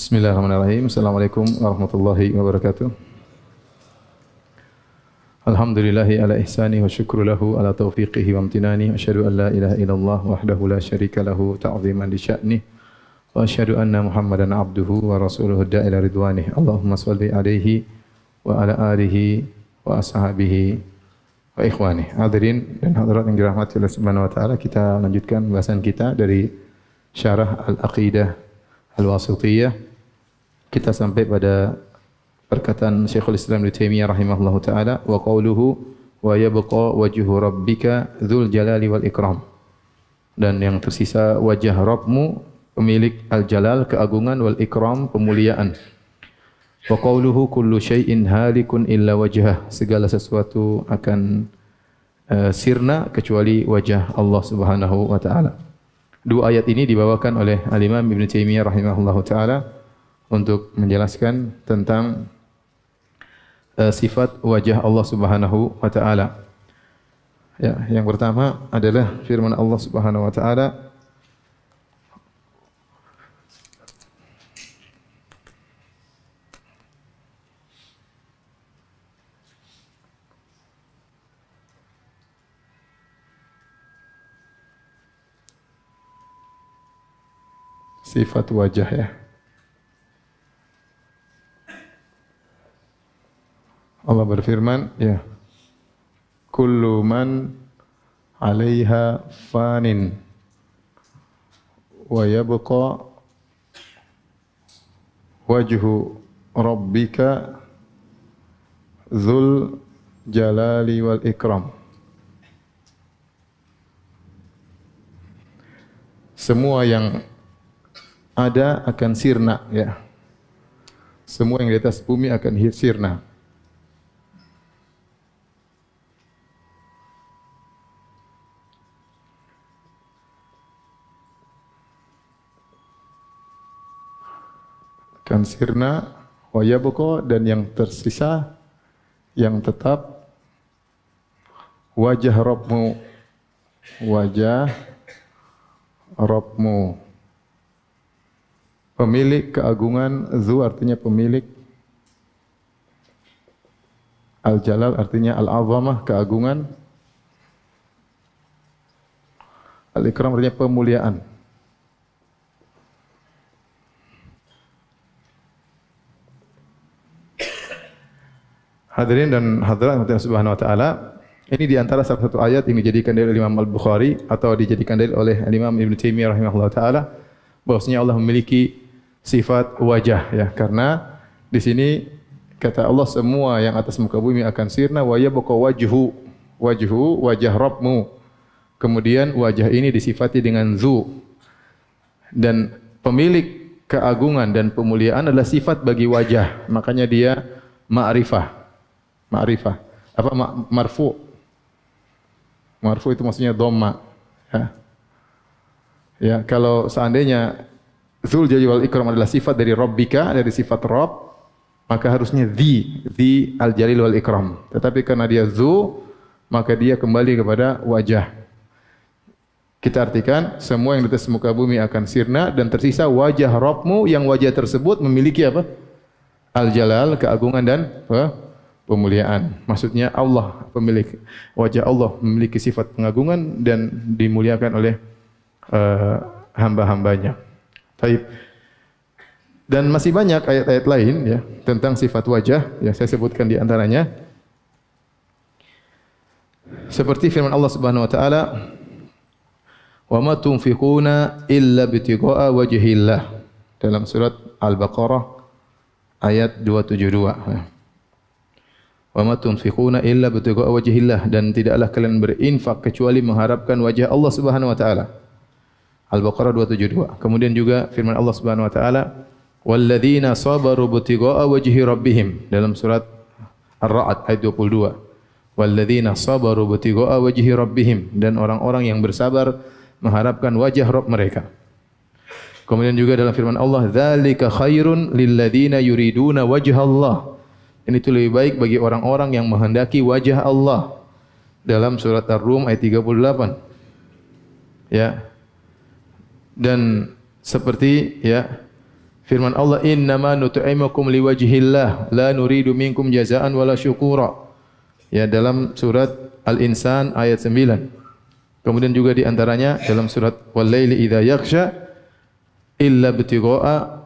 Bismillahirrahmanirrahim. Assalamualaikum warahmatullahi wabarakatuh. Alhamdulillahi ala ihsani wa syukru lahu ala taufiqihi wa amtinani. Asyhadu an la ilaha illallah wahdahu la syarika lahu ta'ziman li sya'nih. Wa asyhadu anna Muhammadan abduhu wa rasuluhu da'ila ridwanih. Allahumma salli alaihi wa ala alihi wa ashabihi wa ikhwanih. Hadirin dan hadirat yang dirahmati Allah Subhanahu wa taala, kita lanjutkan bahasan kita dari Syarah Al-Aqidah Al-Wasithiyah. Kita sampai pada perkataan Syekhul Islam Ibnu Taimiyah rahimahullahu taala, wa qauluhu wa yabqa wajhu rabbika dzul jalali wal ikram. Dan yang tersisa wajah Rabbmu pemilik al-jalal keagungan, wal ikram pemuliaan. Wa qauluhu kullu syai'in halikun illa wajhah, segala sesuatu akan sirna kecuali wajah Allah Subhanahu wa taala. Dua ayat ini dibawakan oleh Al-Imam Ibnu Taimiyah rahimahullahu taala untuk menjelaskan tentang sifat wajah Allah Subhanahu wa taala. Ya, yang pertama adalah firman Allah Subhanahu wa taala, sifat wajah ya. Allah berfirman, ya. Kullu man 'alaiha fanin wa yabqa wajhu rabbika dzul jalali wal ikram. Semua yang ada akan sirna ya. Semua yang di atas bumi akan sirna. Akan sirna wa yabqa, dan yang tersisa yang tetap wajah Rabbmu, wajah Rabbmu pemilik keagungan. Zu artinya pemilik, Al-Jalal artinya Al-Azamah keagungan, Al-Ikram artinya pemuliaan. Hadirin dan hadirat Allah Subhanahu wa taala, ini di antara salah satu ayat yang dijadikan dalil Imam Al-Bukhari atau dijadikan dalil oleh Imam Ibnu Taimiyah rahimahullah taala, bahwasanya Allah memiliki sifat wajah ya, karena di sini kata Allah semua yang atas muka bumi akan sirna, wa yabqa wajhu, wajah Rabbmu. Kemudian wajah ini disifati dengan zu, dan pemilik keagungan dan pemuliaan adalah sifat bagi wajah, makanya dia ma'rifah. Apa marfu? Marfu itu maksudnya dhamma ya. Ya, kalau seandainya Dzul Jalali wal Ikram adalah sifat dari Rabbika, dari sifat Rabb, maka harusnya di Al-Jalil wal Ikram. Tetapi karena dia Dzu, maka dia kembali kepada wajah. Kita artikan semua yang di atas muka bumi akan sirna, dan tersisa wajah Rabbmu, yang wajah tersebut memiliki apa? Al-Jalal, keagungan dan pemuliaan. Maksudnya Allah pemilik wajah, Allah memiliki sifat pengagungan dan dimuliakan oleh hamba-hambanya. Baik. Dan masih banyak ayat-ayat lain ya tentang sifat wajah, yang saya sebutkan di antaranya seperti firman Allah Subhanahu wa taala, "Wa ma tunfiquna illa bitigha'a wajhillah", dalam surat Al-Baqarah ayat 272. Wa ma tunfiquna illa bitigha'a wajhillah, dan tidaklah kalian berinfak kecuali mengharapkan wajah Allah Subhanahu wa taala. Al-Baqarah 272. Kemudian juga firman Allah Subhanahu wa taala, "Walladzina sabaru bitigha'a wajhi rabbihim", dalam surat Ar-Ra'd ayat 22. Walladzina sabaru bitigha'a wajhi rabbihim, dan orang-orang yang bersabar mengharapkan wajah Rabb mereka. Kemudian juga dalam firman Allah, "Dzalika khairun lilladzina yuriduna wajhallah", ini itu lebih baik bagi orang-orang yang menghendaki wajah Allah, dalam surat Ar-Rum ayat 38. Ya. Dan seperti ya Firman Allah, "Innama nut'imukum liwajhillah, la nuridu minkum jazaan wala syukura." Ya, dalam surat Al-Insan ayat 9. Kemudian juga di antaranya dalam surat Wal-laili idza yaghsha illa ibtigha'a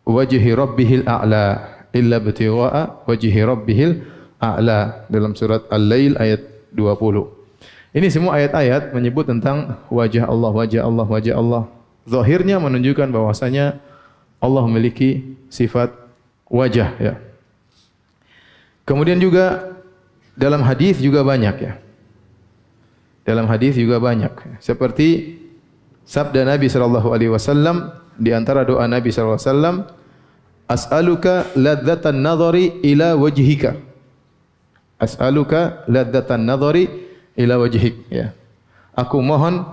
wajhi rabbihil a'la. Illa ibtigha'a wajhi rabbihil a'la dalam surat Al-Lail ayat 20. Ini semua ayat-ayat menyebut tentang wajah Allah, wajah Allah, wajah Allah. Zahirnya menunjukkan bahwasanya Allah memiliki sifat wajah, ya. Kemudian juga dalam hadis juga banyak, ya. Dalam hadis juga banyak. Seperti sabda Nabi sallallahu alaihi wasallam, di antara doa Nabi sallallahu alaihi wasallam, "As'aluka ladzatan nadhari ila wajhika." As'aluka ladzatan nadhari ila wajhik, ya. Aku mohon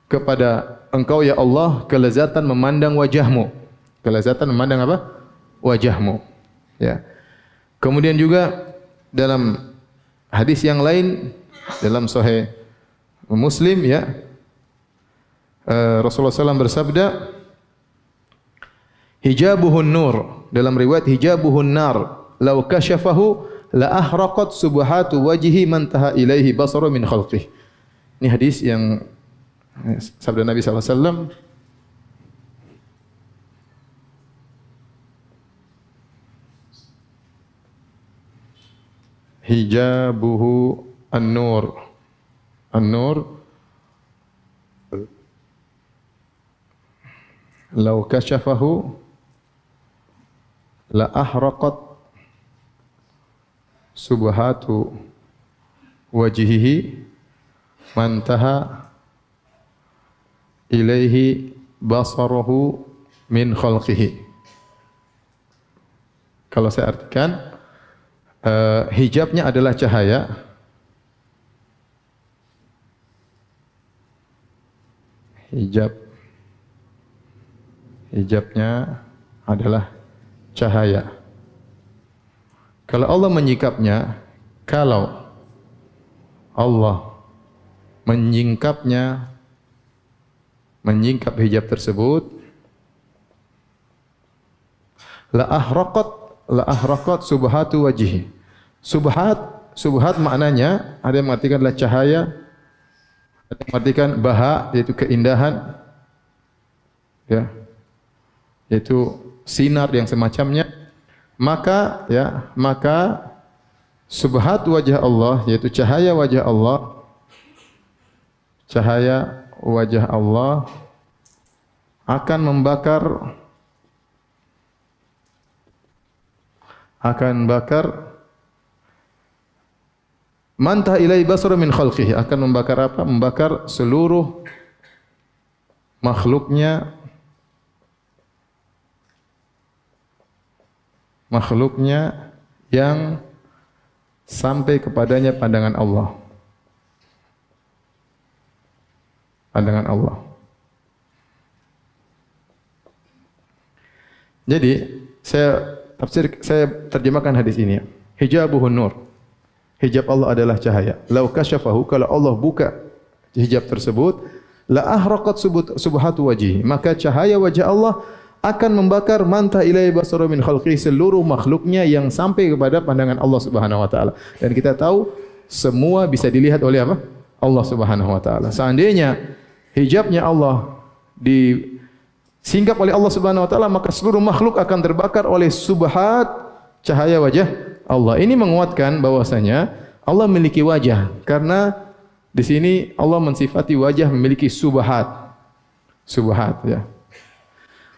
kepada Engkau ya Allah kelezatan memandang wajahmu. Kelezatan memandang apa? Wajahmu. Ya. Kemudian juga dalam hadis yang lain dalam Sahih Muslim, ya, Rasulullah SAW bersabda, "Hijabuhun nur." Dalam riwayat hijabuhun nar, "Lau kasyafahu la ahraqat subhatu wajhi man taha ilaihi basaru min khalqih." Ini hadis yang sabda Nabi SAW. Hijabuhu an-nur. An-nur law kasyafahu la ahraqat subhatu wajhihi mantaha ilaihi basaruhu min khalqihi. Kalau saya artikan, hijabnya adalah cahaya. Hijabnya adalah cahaya. Kalau Allah menyingkapnya, kalau Allah menyingkap hijab tersebut, la ahraqat subhatu wajhi. Subhat maknanya ada yang mengartikan adalah cahaya, ada yang mengartikan baha, yaitu keindahan, ya, yaitu sinar yang semacamnya. Maka subhat wajah Allah, yaitu cahaya wajah Allah akan membakar mantah ilai basara min khalqihi, akan membakar apa? Membakar seluruh makhluknya yang sampai kepadanya pandangan Allah. Pandangan Allah. Jadi saya terjemahkan hadis ini. Hijabuhun nur. Hijab Allah adalah cahaya. Lau kasyafahu, kalau Allah buka hijab tersebut, la ahraqat subhatu wajhi, maka cahaya wajah Allah akan membakar mantah ilai basaru min khalqi, seluruh makhluknya yang sampai kepada pandangan Allah Subhanahu wa taala. Dan kita tahu semua bisa dilihat oleh apa? Allah Subhanahu wa taala. Seandainya hijabnya Allah disingkap oleh Allah Subhanahu wa taala, maka seluruh makhluk akan terbakar oleh subhat cahaya wajah Allah. Ini menguatkan bahwasanya Allah memiliki wajah, karena di sini Allah mensifati wajah memiliki subhat, ya.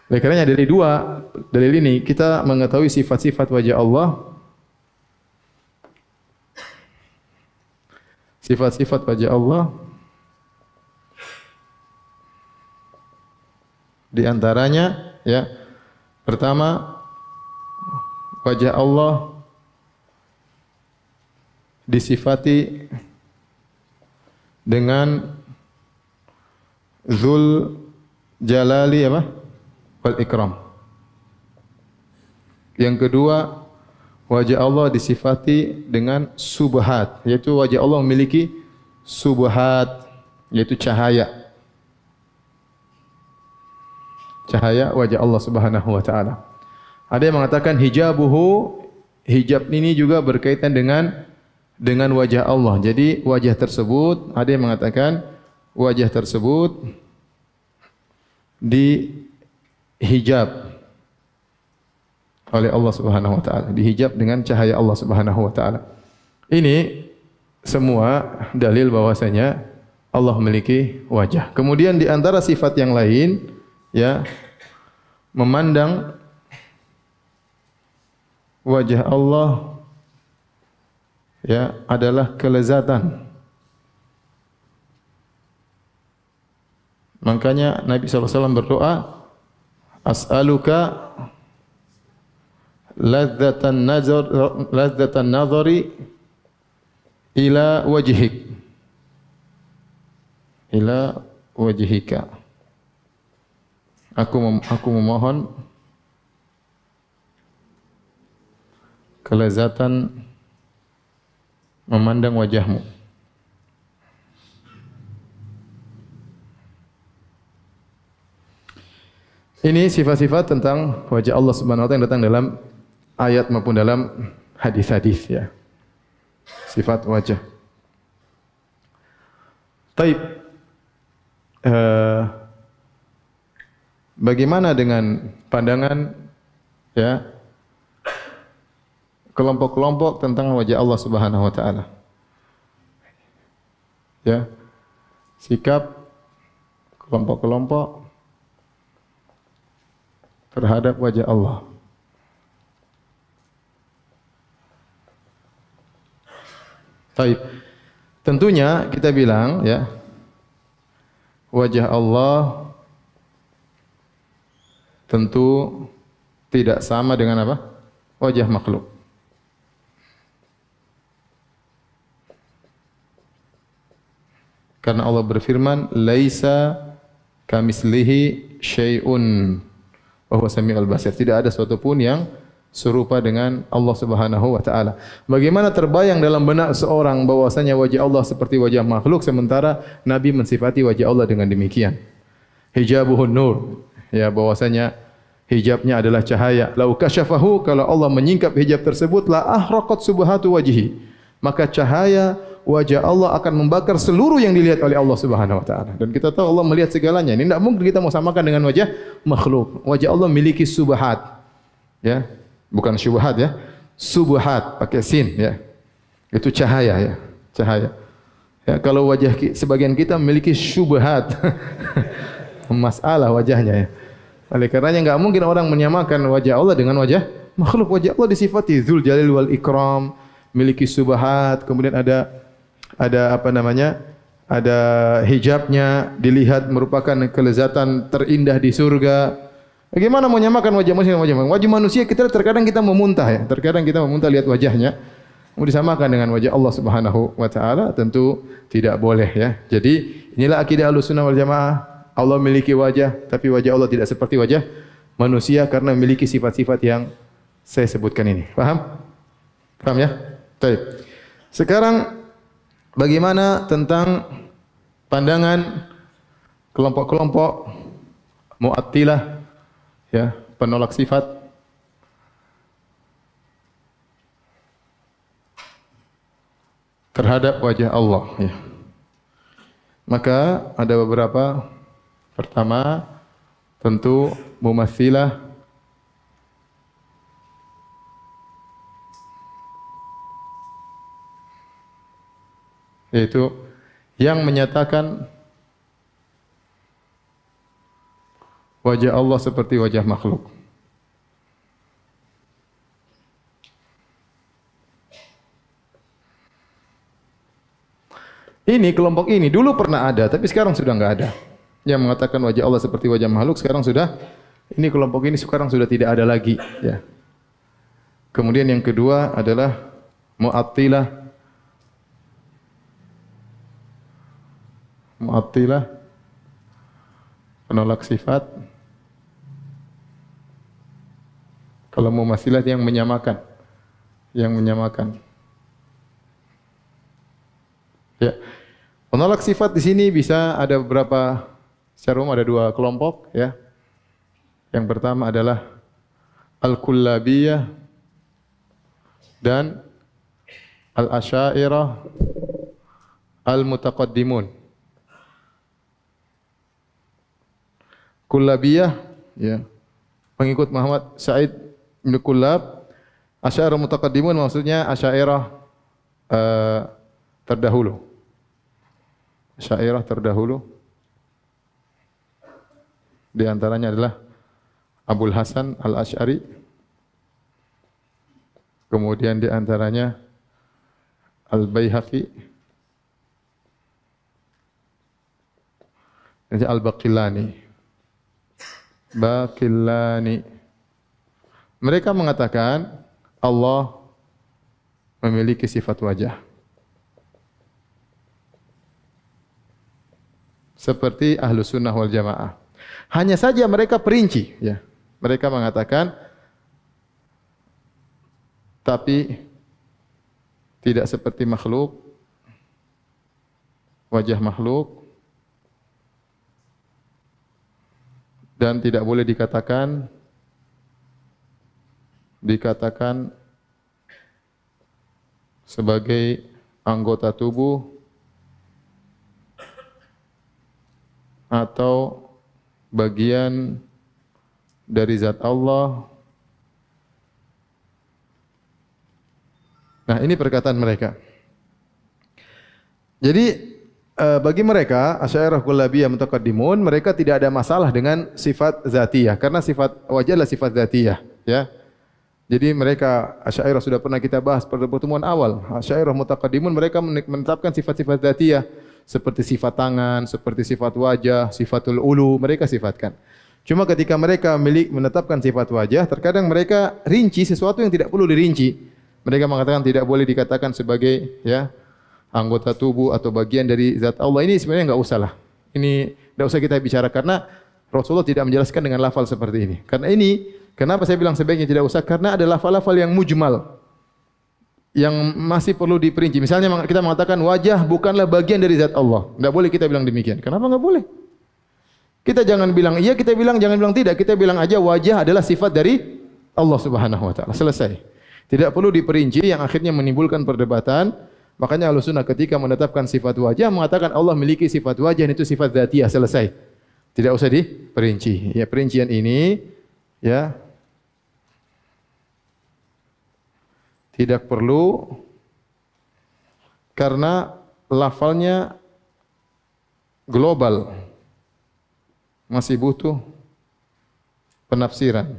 Oleh karenanya dari dua dalil ini kita mengetahui sifat-sifat wajah Allah. Sifat-sifat wajah Allah di antaranya, ya, pertama, wajah Allah disifati dengan Dzul Jalali apa? Wal Ikram. Yang kedua, wajah Allah disifati dengan subhat, yaitu wajah Allah memiliki subhat, yaitu cahaya. cahaya wajah Allah Subhanahu wa taala. Ada yang mengatakan hijabuhu, hijab ini juga berkaitan dengan wajah Allah. Jadi wajah tersebut, ada yang mengatakan wajah tersebut dihijab oleh Allah Subhanahu wa taala, dihijab dengan cahaya Allah Subhanahu wa taala. Ini semua dalil bahwasanya Allah memiliki wajah. Kemudian di antara sifat yang lain, ya, memandang wajah Allah, ya, adalah kelezatan. Makanya Nabi SAW berdoa, as'aluka ladzatan nazari ila wajhik, ila wajhika. Aku memohon kelezatan memandang wajahmu. Ini sifat-sifat tentang wajah Allah Subhanahu wa taala yang datang dalam ayat maupun dalam hadis-hadis, ya. Sifat wajah. Taib. Bagaimana dengan pandangan, ya, kelompok-kelompok tentang wajah Allah Subhanahu wa taala? Ya. Sikap kelompok-kelompok terhadap wajah Allah. Baik. Tentunya kita bilang, ya, wajah Allah tentu tidak sama dengan apa? Wajah makhluk. Karena Allah berfirman, "Laisa kamislihi syai'un wa huwa samiul basir." Tidak ada sesuatu pun yang serupa dengan Allah Subhanahu wa taala. Bagaimana terbayang dalam benak seorang bahwasanya wajah Allah seperti wajah makhluk sementara Nabi mensifati wajah Allah dengan demikian. Hijabuhun nur, ya, bahwasanya hijabnya adalah cahaya. Lau kasyafahu, kalau Allah menyingkap hijab tersebut, la ahraqat subhatu wajhi. Maka cahaya wajah Allah akan membakar seluruh yang dilihat oleh Allah Subhanahu wa taala. Dan kita tahu Allah melihat segalanya. Ini tidak mungkin kita mau samakan dengan wajah makhluk. Wajah Allah memiliki subhat. Ya. Bukan syubhat, ya. Subhat pakai sin, ya. Itu cahaya, ya. Cahaya. Ya, kalau wajah sebagian kita memiliki syubhat. Masalah wajahnya, ya. Oleh karenanya enggak mungkin orang menyamakan wajah Allah dengan wajah makhluk. Wajah Allah disifati Dzul Jalil wal Ikram, memiliki subhat, kemudian ada apa namanya? Ada hijabnya, dilihat merupakan kelezatan terindah di surga. Bagaimana menyamakan wajah manusia dengan wajah makhluk? Wajah manusia terkadang kita memuntah, ya. Terkadang kita memuntah lihat wajahnya. Mau disamakan dengan wajah Allah Subhanahu wa taala tentu tidak boleh, ya. Jadi inilah akidah Ahlussunnah wal Jamaah. Allah memiliki wajah, tapi wajah Allah tidak seperti wajah manusia karena memiliki sifat-sifat yang saya sebutkan ini. Paham? Paham, ya? Baik. Sekarang bagaimana tentang pandangan kelompok-kelompok Mu'attilah, ya, penolak sifat? Terhadap wajah Allah, ya. Maka ada beberapa. Pertama, tentu mumatsilah, yaitu yang menyatakan wajah Allah seperti wajah makhluk. Ini kelompok ini dulu pernah ada, tapi sekarang sudah enggak ada. Yang mengatakan wajah Allah seperti wajah makhluk sekarang sudah, ini kelompok ini sekarang sudah tidak ada lagi, ya. Kemudian yang kedua adalah Mu'attilah. Mu'attilah, penolak sifat. Kalau Mumatsilah yang menyamakan. Yang menyamakan. Ya. Penolak sifat di sini bisa ada beberapa, secara umum ada dua kelompok, ya. Yang pertama adalah Al-Kullabiyah dan Al-Asy'ariyah Al-Mutaqaddimun. Kullabiyah, ya, pengikut Muhammad Sa'id bin Kullab. Asy'ariyah Mutaqaddimun maksudnya Asy'ariyah terdahulu. Asy'ariyah terdahulu. Di antaranya adalah Abul Hasan Al-Asy'ari. Kemudian di antaranya Al-Baihaqi dan Al-Baqillani. Mereka mengatakan Allah memiliki sifat wajah. Seperti Ahlus Sunnah wal Jamaah. Hanya saja mereka perinci, ya. Mereka mengatakan tapi tidak seperti makhluk, wajah makhluk, dan tidak boleh dikatakan sebagai anggota tubuh atau bagian dari zat Allah. Nah, ini perkataan mereka. Jadi bagi mereka Asy'ariyah Kullabiyah Mutaqaddimun, mereka tidak ada masalah dengan sifat zatiyah karena sifat wajah adalah sifat zatiyah, ya. Jadi mereka Asy'ariyah sudah pernah kita bahas pada pertemuan awal. Asy'ariyah Mutaqaddimun mereka menetapkan sifat-sifat zatiyah seperti sifat tangan, seperti sifat wajah, sifatul ulu, mereka sifatkan. Cuma ketika mereka menetapkan sifat wajah, terkadang mereka rinci sesuatu yang tidak perlu dirinci. Mereka mengatakan tidak boleh dikatakan sebagai, ya, anggota tubuh atau bagian dari zat Allah. Ini sebenarnya enggak usah lah. Ini enggak usah kita bicara karena Rasulullah tidak menjelaskan dengan lafal seperti ini. Karena ini, kenapa saya bilang sebaiknya tidak usah? Karena ada lafal-lafal yang mujmal, yang masih perlu diperinci. Misalnya kita mengatakan wajah bukanlah bagian dari zat Allah. Enggak boleh kita bilang demikian. Kenapa enggak boleh? Kita jangan bilang iya, kita bilang jangan bilang tidak. Kita bilang aja wajah adalah sifat dari Allah Subhanahu wa taala. Selesai. Tidak perlu diperinci yang akhirnya menimbulkan perdebatan. Makanya Ahlussunnah ketika menetapkan sifat wajah mengatakan Allah memiliki sifat wajah, itu sifat dzatiyah, selesai. Tidak usah diperinci. Ya, perincian ini, ya, tidak perlu karena lafalnya global. Masih butuh penafsiran.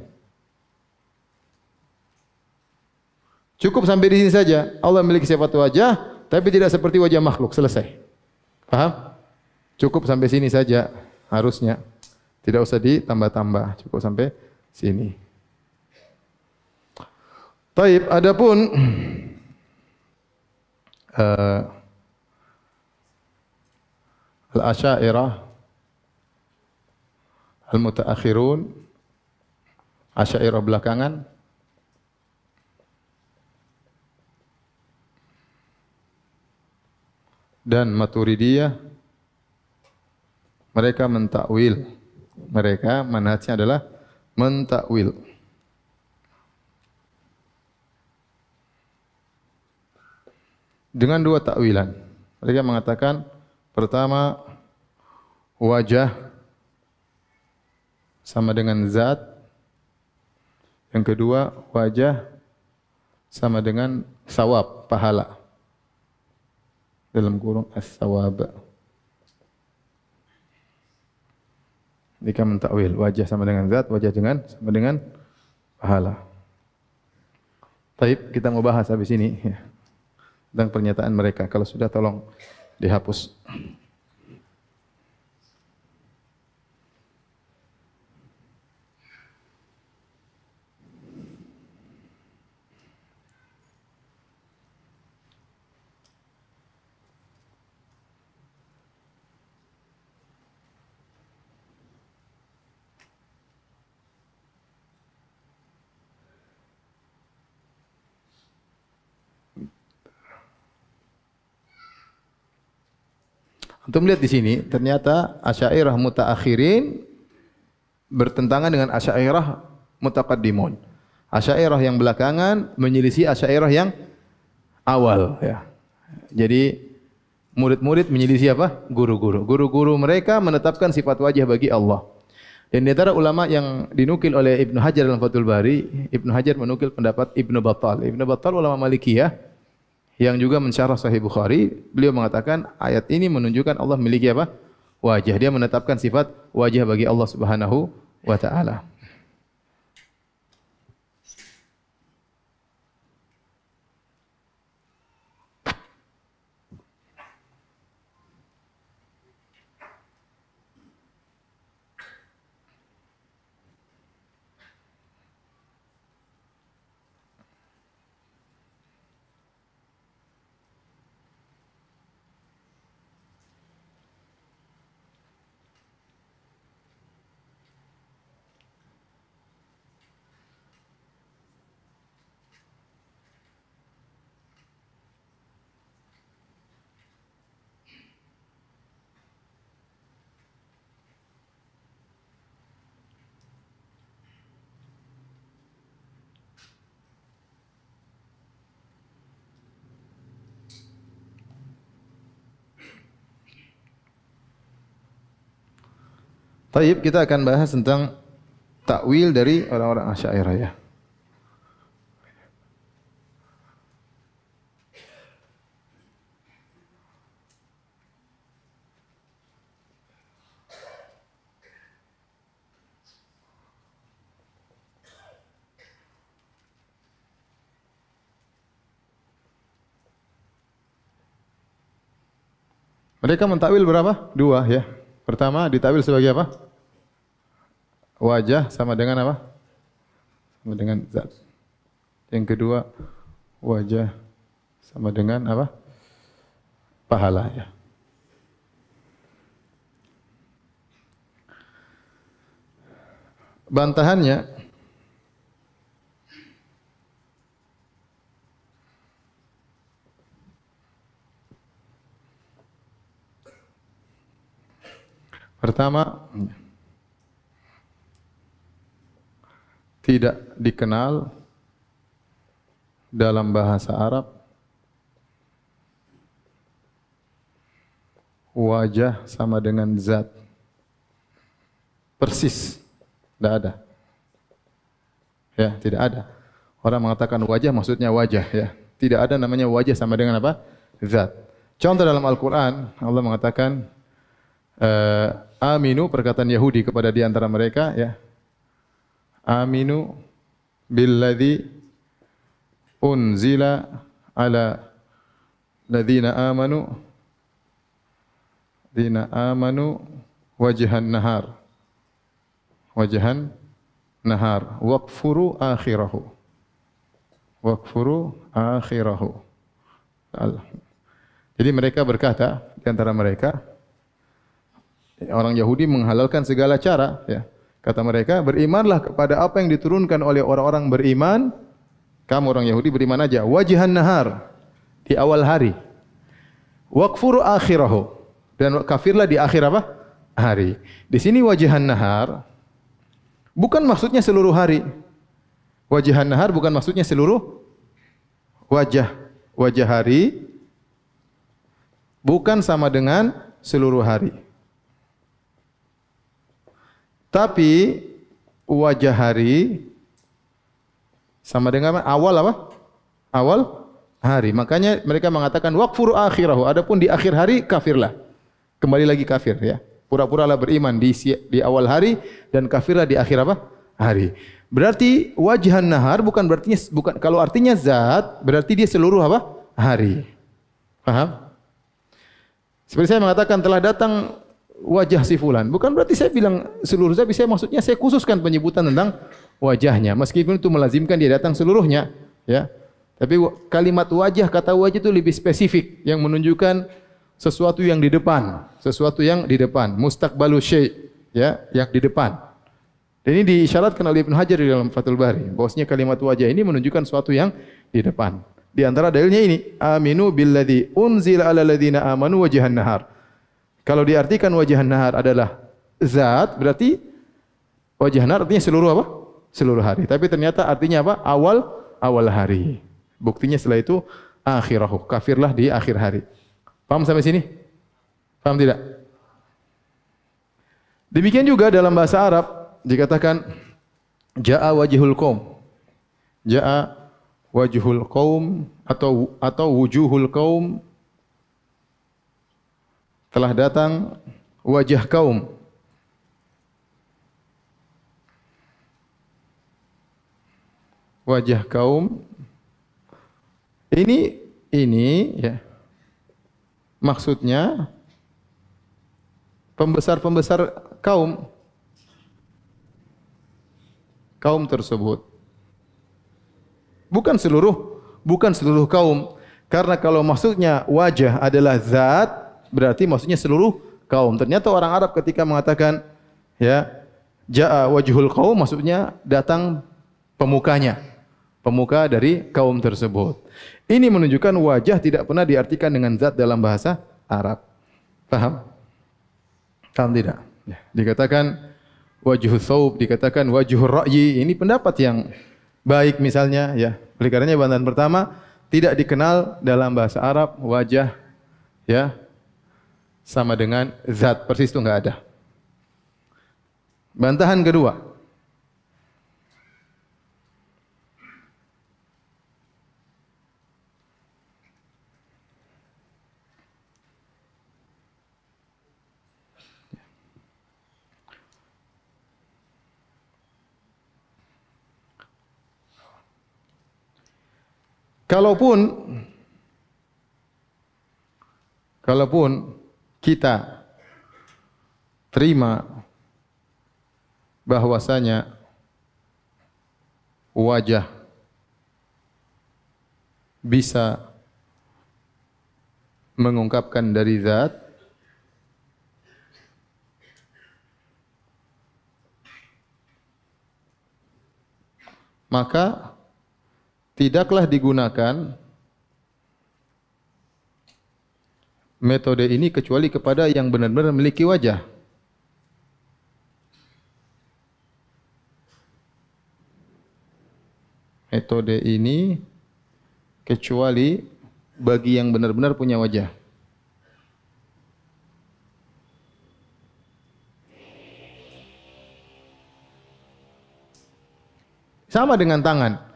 Cukup sampai di sini saja. Allah memiliki sifat wajah, tapi tidak seperti wajah makhluk. Selesai. Paham? Cukup sampai sini saja harusnya. Tidak usah ditambah-tambah. Cukup sampai sini. Taib, adapun Al-Asy'ariyah Al-Mutaakhirun, Asy'ariyah belakangan, dan Maturidiyah, mereka mentakwil. Mereka manhajnya adalah mentakwil. Dengan dua takwilan. Mereka mengatakan pertama wajah sama dengan zat. Yang kedua wajah sama dengan sawab, pahala. Dalam kurung as-sawab. Jika mentakwil wajah sama dengan zat, wajah sama dengan pahala. Taib, kita mau bahas habis ini, ya, tentang pernyataan mereka. Kalau sudah tolong dihapus. Untuk melihat di sini, ternyata Asy'ariyah mutaakhirin bertentangan dengan Asy'ariyah mutaqaddimun. Asy'ariyah yang belakangan menyelisih Asy'ariyah yang awal ya. Jadi murid-murid menyelisih apa? Guru-guru. Guru-guru mereka menetapkan sifat wajah bagi Allah. Dan di antara ulama yang dinukil oleh Ibnu Hajar dalam Fathul Bari, Ibnu Hajar menukil pendapat Ibnu Battal. Ibnu Battal ulama Malikiyah yang juga mensyarah Sahih Bukhari, beliau mengatakan ayat ini menunjukkan Allah memiliki apa? Wajah. Dia menetapkan sifat wajah bagi Allah Subhanahu wa taala. Baik, kita akan bahas tentang takwil dari orang-orang Asy'ariyah ya. Mereka mentakwil berapa? Dua ya. Pertama ditakwil sebagai apa? Wajah sama dengan apa? Sama dengan zat. Yang kedua wajah sama dengan apa? Pahala ya. Bantahannya pertama, tidak dikenal dalam bahasa Arab wajah sama dengan zat. Persis, tidak ada. Ya, tidak ada. Orang mengatakan wajah maksudnya wajah ya. Tidak ada namanya wajah sama dengan apa? Zat. Contoh dalam Al-Quran, Allah mengatakan aminu, perkataan Yahudi kepada di antara mereka ya. Aminu billadzi unzila ala ladzina amanu wajhan nahar waqfuru akhirahu Jadi mereka berkata di antara mereka, orang Yahudi menghalalkan segala cara ya. Kata mereka, berimanlah kepada apa yang diturunkan oleh orang-orang beriman. Kamu orang Yahudi beriman aja. Wajhan nahar, di awal hari. Waqfuru akhirahu, dan kafirlah di akhir apa? Hari. Di sini wajhan nahar bukan maksudnya seluruh hari. Wajhan nahar bukan maksudnya seluruh wajah. Wajah hari bukan sama dengan seluruh hari. Tapi wajah hari sama dengan awal apa? Awal hari. Makanya mereka mengatakan waqfuru akhirahu. Adapun di akhir hari kafirlah. Kembali lagi kafir ya. Pura-puralah beriman di awal hari dan kafirlah di akhir apa? Hari. Berarti wajhan nahar bukan kalau artinya zat, berarti dia seluruh apa? Hari. Paham? Seperti saya mengatakan telah datang wajah si fulan. Bukan berarti saya bilang seluruh zat, saya maksudnya saya khususkan penyebutan tentang wajahnya. Meskipun itu melazimkan dia datang seluruhnya, ya. Tapi kalimat wajah, kata wajah itu lebih spesifik yang menunjukkan sesuatu yang di depan, sesuatu yang di depan, mustaqbalu syai', ya, yang di depan. Dan ini diisyaratkan oleh Ibnu Hajar di dalam Fathul Bari, bahwasanya kalimat wajah ini menunjukkan sesuatu yang di depan. Di antara dalilnya ini, aminu billadzi unzila ala ladzina amanu wajhan nahar. Kalau diartikan wajhan nahar adalah zat, berarti Wajah nar artinya seluruh apa? Seluruh hari. Tapi ternyata artinya apa? Awal hari. Buktinya setelah itu akhirahu. Kafirlah di akhir hari. Paham sampai sini? Paham tidak? Demikian juga dalam bahasa Arab dikatakan jaa wajhul qaum. Jaa wajhul qaum atau wujuhul qaum, telah datang wajah kaum. Wajah kaum ini ya. Maksudnya pembesar-pembesar kaum tersebut. Bukan seluruh kaum. Karena kalau maksudnya wajah adalah zat, berarti maksudnya seluruh kaum. Ternyata orang Arab ketika mengatakan ya, jaa wajhul qaum, maksudnya datang pemukanya. Pemuka dari kaum tersebut. Ini menunjukkan wajah tidak pernah diartikan dengan zat dalam bahasa Arab. Paham? Paham tidak? Ya. Dikatakan wajhul thawb, dikatakan wajhul ra'yi. Ini pendapat yang baik misalnya ya. Oleh karenanya bantahan pertama, tidak dikenal dalam bahasa Arab wajah ya sama dengan zat, persis itu enggak ada. Bantahan kedua, kalaupun kita terima bahwasanya wajah bisa mengungkapkan dari zat, maka tidaklah digunakan metode ini kecuali kepada yang benar-benar memiliki wajah. Metode ini kecuali bagi yang benar-benar punya wajah. Sama dengan tangan.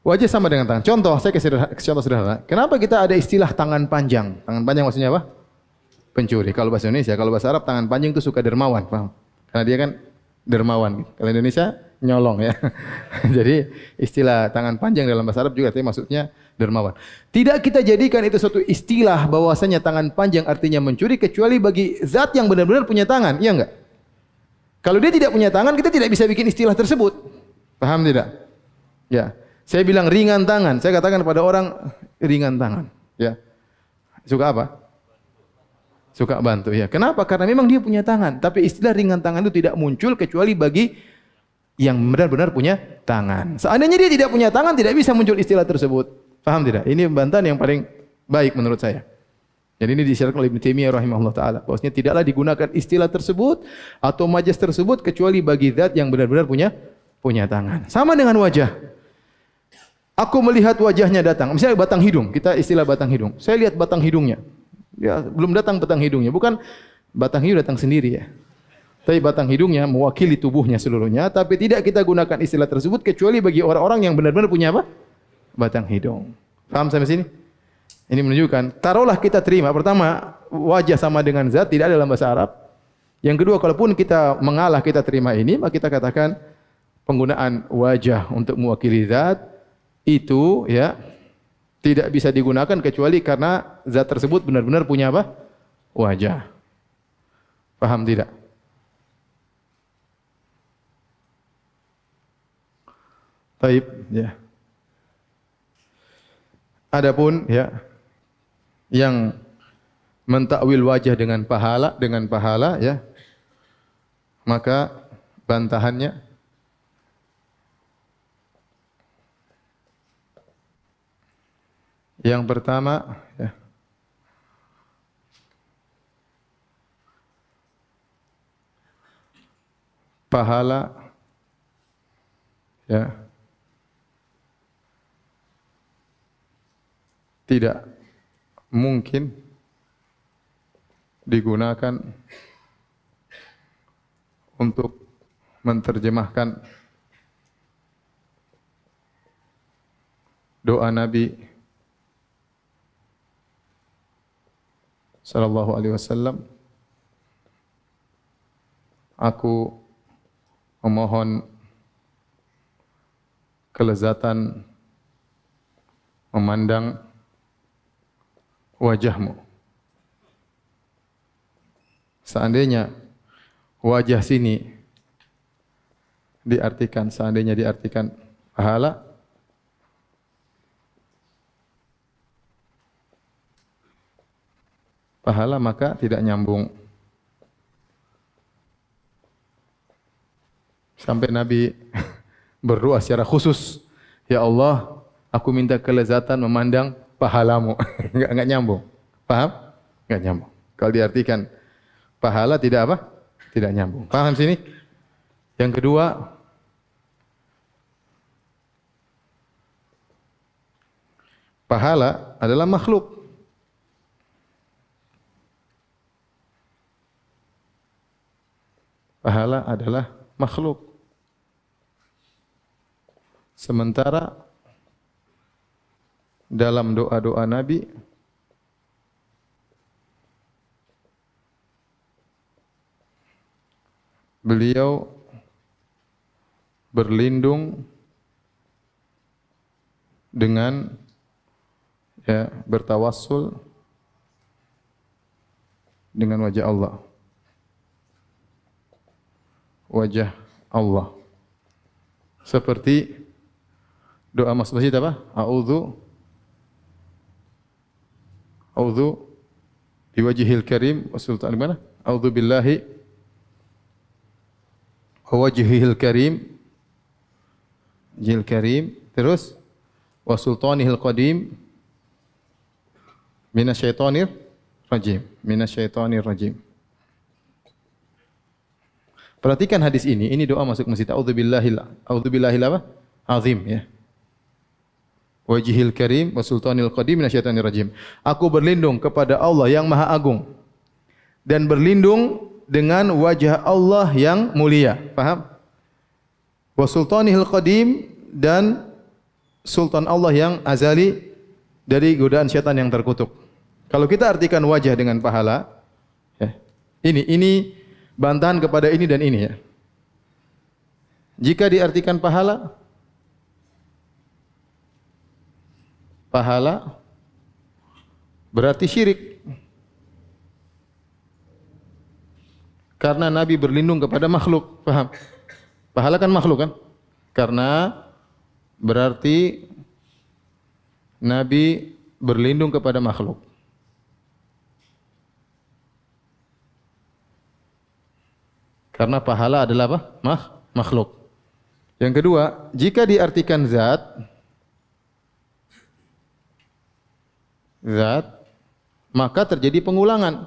Wajah sama dengan tangan. Contoh, saya kasih contoh sederhana. Kenapa kita ada istilah tangan panjang? Tangan panjang maksudnya apa? Pencuri. Kalau bahasa Indonesia, kalau bahasa Arab tangan panjang itu suka dermawan, paham? Karena dia kan dermawan. Kalau Indonesia nyolong ya. Jadi istilah tangan panjang dalam bahasa Arab juga artinya maksudnya dermawan. Tidak kita jadikan itu suatu istilah bahwasanya tangan panjang artinya mencuri kecuali bagi zat yang benar-benar punya tangan, iya enggak? Kalau dia tidak punya tangan, kita tidak bisa bikin istilah tersebut. Paham tidak? Ya. Saya bilang ringan tangan, saya katakan kepada orang ringan tangan, ya. Suka apa? Suka bantu, ya. Kenapa? Karena memang dia punya tangan, tapi istilah ringan tangan itu tidak muncul kecuali bagi yang benar-benar punya tangan. Seandainya dia tidak punya tangan, tidak bisa muncul istilah tersebut. Paham tidak? Ini bantahan yang paling baik menurut saya. Jadi ini disyaratkan oleh Ibnu Taimiyah rahimahullah taala, bahwasanya tidaklah digunakan istilah tersebut atau majas tersebut kecuali bagi zat yang benar-benar punya tangan. Sama dengan wajah. Aku melihat wajahnya datang. Misalnya batang hidung, kita istilah batang hidung. Saya lihat batang hidungnya. Ya, belum datang batang hidungnya. Bukan batang hidung datang sendiri ya. Tapi batang hidungnya mewakili tubuhnya seluruhnya. Tapi tidak kita gunakan istilah tersebut kecuali bagi orang-orang yang benar-benar punya apa? Batang hidung. Paham sampai sini? Ini menunjukkan, taruhlah kita terima. Pertama, wajah sama dengan zat tidak ada dalam bahasa Arab. Yang kedua, kalaupun kita mengalah kita terima ini, maka kita katakan penggunaan wajah untuk mewakili zat itu ya tidak bisa digunakan kecuali karena zat tersebut benar-benar punya apa? Wajah. Paham tidak? Baik, ya. Adapun ya yang mentakwil wajah dengan pahala ya, maka bantahannya yang pertama ya, pahala ya tidak mungkin digunakan untuk menterjemahkan doa Nabi sallallahu alaihi wasallam, aku memohon kelezatan memandang wajahmu. Seandainya wajah sini seandainya diartikan pahala, maka tidak nyambung. Sampai Nabi berdoa secara khusus, ya Allah, aku minta kelezatan memandang pahalamu. Enggak nyambung. Paham? Enggak nyambung. Kalau diartikan pahala tidak apa? Tidak nyambung. Paham sini? Yang kedua, pahala adalah makhluk. Pahala adalah makhluk. Sementara dalam doa-doa Nabi beliau berlindung dengan bertawassul dengan wajah Allah. Wajah Allah. Seperti doa masuk masjid apa? A'udzu biwajhil karim wa sultan mana? A'udzu billahi wa wajhihil karim, jil karim, terus wa sultanihil qadim minasyaitonir rajim. Perhatikan hadis ini doa masuk masjid. A'udzu billahil apa? Azim ya. Wajhil karim wa sultanil qadim minasyaitonir rajim. Aku berlindung kepada Allah yang Maha Agung dan berlindung dengan wajah Allah yang mulia. Paham? Wa sultanil qadim, dan sultan Allah yang azali dari godaan syaitan yang terkutuk. Kalau kita artikan wajah dengan pahala, ya, ini bantahan kepada ini dan ini ya. Jika diartikan pahala berarti syirik. Karena Nabi berlindung kepada makhluk, paham? Pahala kan makhluk kan? Karena berarti Nabi berlindung kepada makhluk. Karena pahala adalah apa? Makhluk. Yang kedua, jika diartikan zat, maka terjadi pengulangan.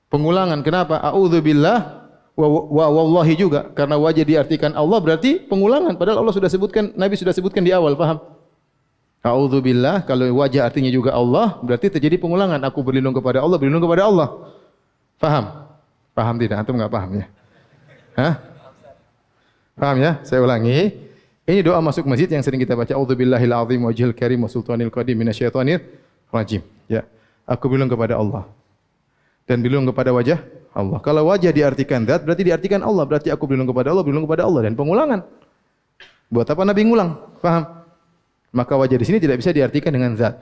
Pengulangan kenapa? A'udzubillah wa wallahi juga. Karena wajah diartikan Allah berarti pengulangan. Padahal Allah sudah sebutkan, Nabi sudah sebutkan di awal, paham? A'udzubillah, kalau wajah artinya juga Allah, berarti terjadi pengulangan. Aku berlindung kepada Allah, berlindung kepada Allah. Paham? Paham tidak? Antum enggak paham ya? Hah? Paham ya? Saya ulangi. Ini doa masuk masjid yang sering kita baca. A'udzubillahil azim wajhil karim wa sultanil qadim minasyaitonir rajim. Ya. Aku berlindung kepada Allah dan berlindung kepada wajah Allah. Kalau wajah diartikan zat, berarti diartikan Allah. Berarti aku berlindung kepada Allah, berlindung kepada Allah, dan pengulangan. Buat apa Nabi ngulang? Paham? Maka wajah di sini tidak bisa diartikan dengan zat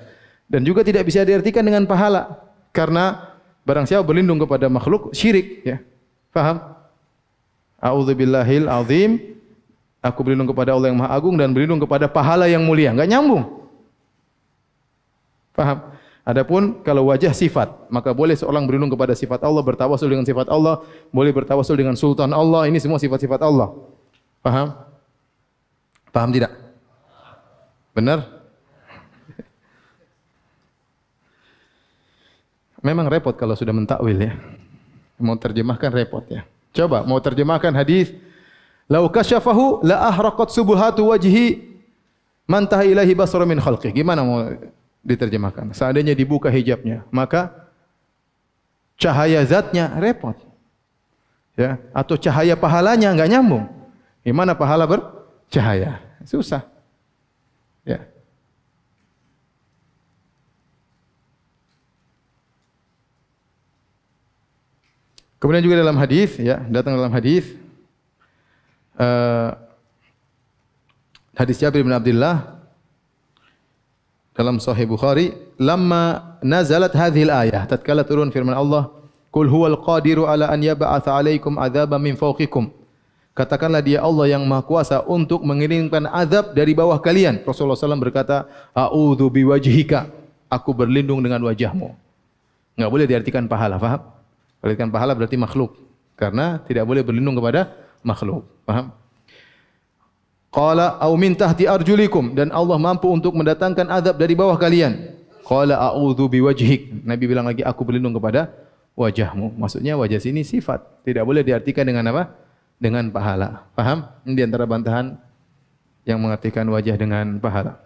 dan juga tidak bisa diartikan dengan pahala. Karena barang siapa berlindung kepada makhluk, syirik, ya. Paham? A'udzubillahil azim, aku berlindung kepada Allah yang Maha Agung dan berlindung kepada pahala yang mulia. Enggak nyambung. Paham? Adapun kalau wajah sifat, maka boleh seorang berlindung kepada sifat Allah, bertawasul dengan sifat Allah, boleh bertawasul dengan sultan Allah. Ini semua sifat-sifat Allah. Paham? Paham tidak? Benar? Memang repot kalau sudah mentakwil ya. Mau terjemahkan repot ya. Coba mau terjemahkan hadis, "Lau kasyafahu la ahraqat subuhatu wajhi man taha ilahi basara min khalqih." Gimana mau diterjemahkan? Seandainya dibuka hijabnya, maka cahaya zatnya repot. Ya, atau cahaya pahalanya enggak nyambung. Gimana pahala bercahaya? Susah. Ya. Kemudian juga dalam hadis, ya, datang dalam hadis hadis Jabir bin Abdullah dalam Sahih Bukhari, "Lamma nazalat hadhil ayah," tatkala turun firman Allah, "Qul huwal qadiru ala an yab'atsa 'alaikum 'adzaban min fawqikum." Katakanlah dia Allah yang Maha Kuasa untuk mengirimkan azab dari bawah kalian. Rasulullah SAW berkata, "A'udzu biwajhika." Aku berlindung dengan wajahmu. Enggak boleh diartikan pahala, paham? Artikan pahala berarti makhluk. Karena tidak boleh berlindung kepada makhluk. Paham? Qala au min tahti arjulikum, dan Allah mampu untuk mendatangkan azab dari bawah kalian. Qala a'udzu biwajhik. Nabi bilang lagi, aku berlindung kepada wajahmu. Maksudnya wajah sini sifat. Tidak boleh diartikan dengan apa? Dengan pahala. Paham? Ini di antara bantahan yang mengartikan wajah dengan pahala.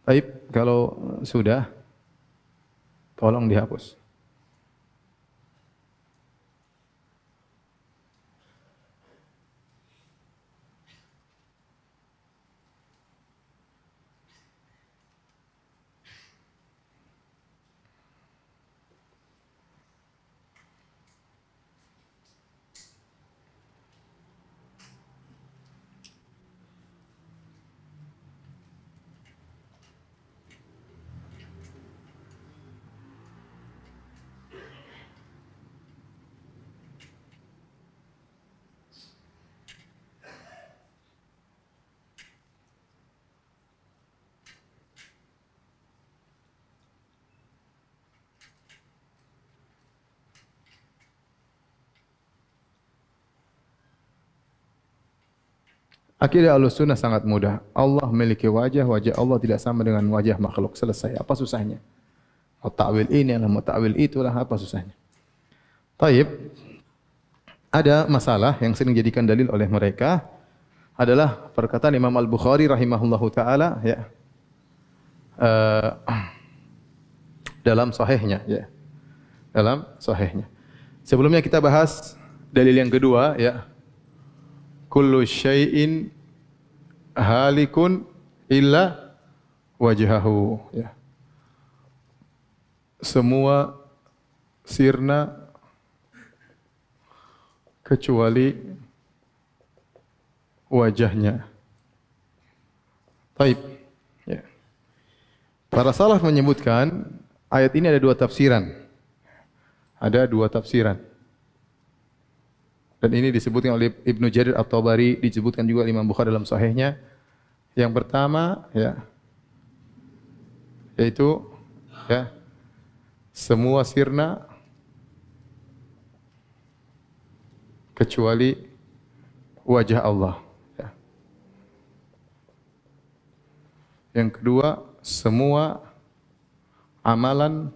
Baik, kalau sudah tolong dihapus. Akidah Ahlussunnah sangat mudah. Allah memiliki wajah, wajah Allah tidak sama dengan wajah makhluk. Selesai. Apa susahnya? Mau takwil ini, mau takwil itulah, apa susahnya? Taib. Ada masalah yang sering dijadikan dalil oleh mereka adalah perkataan Imam Al-Bukhari rahimahullahu taala, ya. Dalam sahihnya, ya. Dalam sahihnya. Sebelumnya kita bahas dalil yang kedua, ya. Kullu syai'in halikun illa wajhahu, ya. Semua sirna kecuali wajahnya. Taib. Ya. Para salaf menyebutkan ayat ini ada dua tafsiran. Ada dua tafsiran. Dan ini disebutkan oleh Ibnu Jarir At-Tabari, disebutkan juga Imam Bukhari dalam sahihnya. Yang pertama, ya, yaitu, ya, semua sirna kecuali wajah Allah. Ya. Yang kedua, semua amalan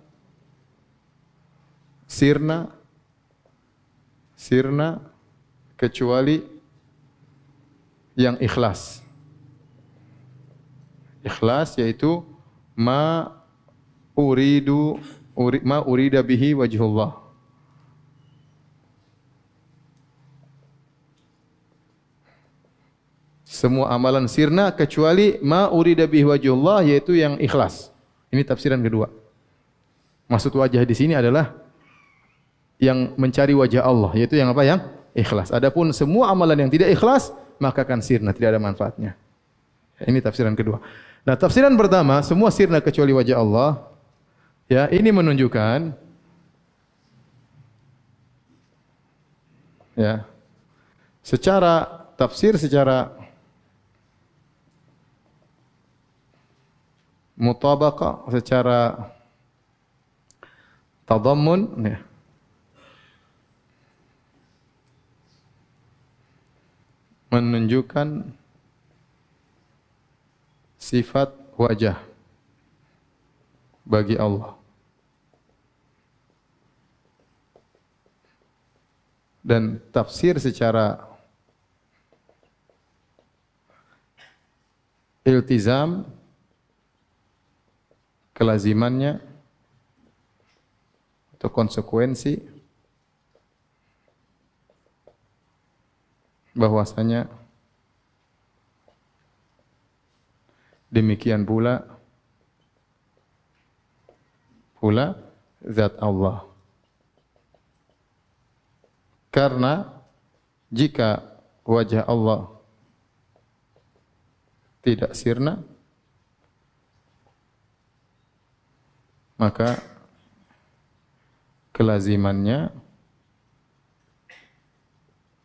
sirna kecuali yang ikhlas. Ikhlas yaitu ma urida bihi wajhullah. Semua amalan sirna kecuali ma urida bihi wajhullah, yaitu yang ikhlas. Ini tafsiran kedua. Maksud wajah di sini adalah yang mencari wajah Allah, yaitu yang apa? Yang ikhlas. Adapun semua amalan yang tidak ikhlas, maka akan sirna, tidak ada manfaatnya. Ini tafsiran kedua. Nah, tafsiran pertama, semua sirna kecuali wajah Allah, ya, ini menunjukkan, ya, secara tafsir, secara mutabaqah, secara tadammun, ya, menunjukkan sifat wajah bagi Allah. dan tafsir secara iltizam, kelazimannya atau konsekuensi bahwasanya demikian pula zat Allah. Karena jika wajah Allah tidak sirna, maka kelazimannya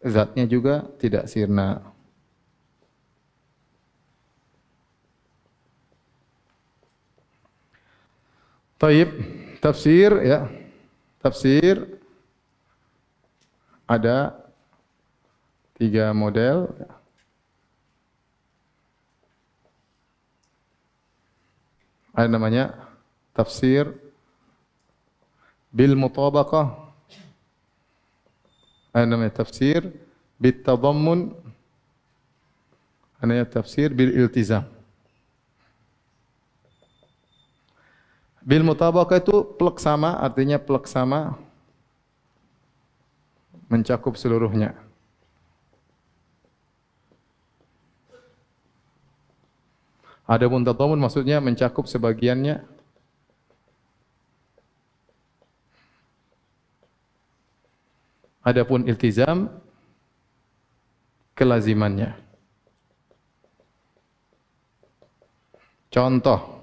zatnya juga tidak sirna. Taib, tafsir ya. Tafsir ada 3 model. Ada namanya tafsir bil mutabaqah. Ada namanya tafsir bit tadammun. Ada namanya tafsir bil iltizam. Bil mutabaqah itu peleksama, artinya peleksama mencakup seluruhnya. Adapun tadammun maksudnya mencakup sebagiannya. Adapun iltizam kelazimannya. Contoh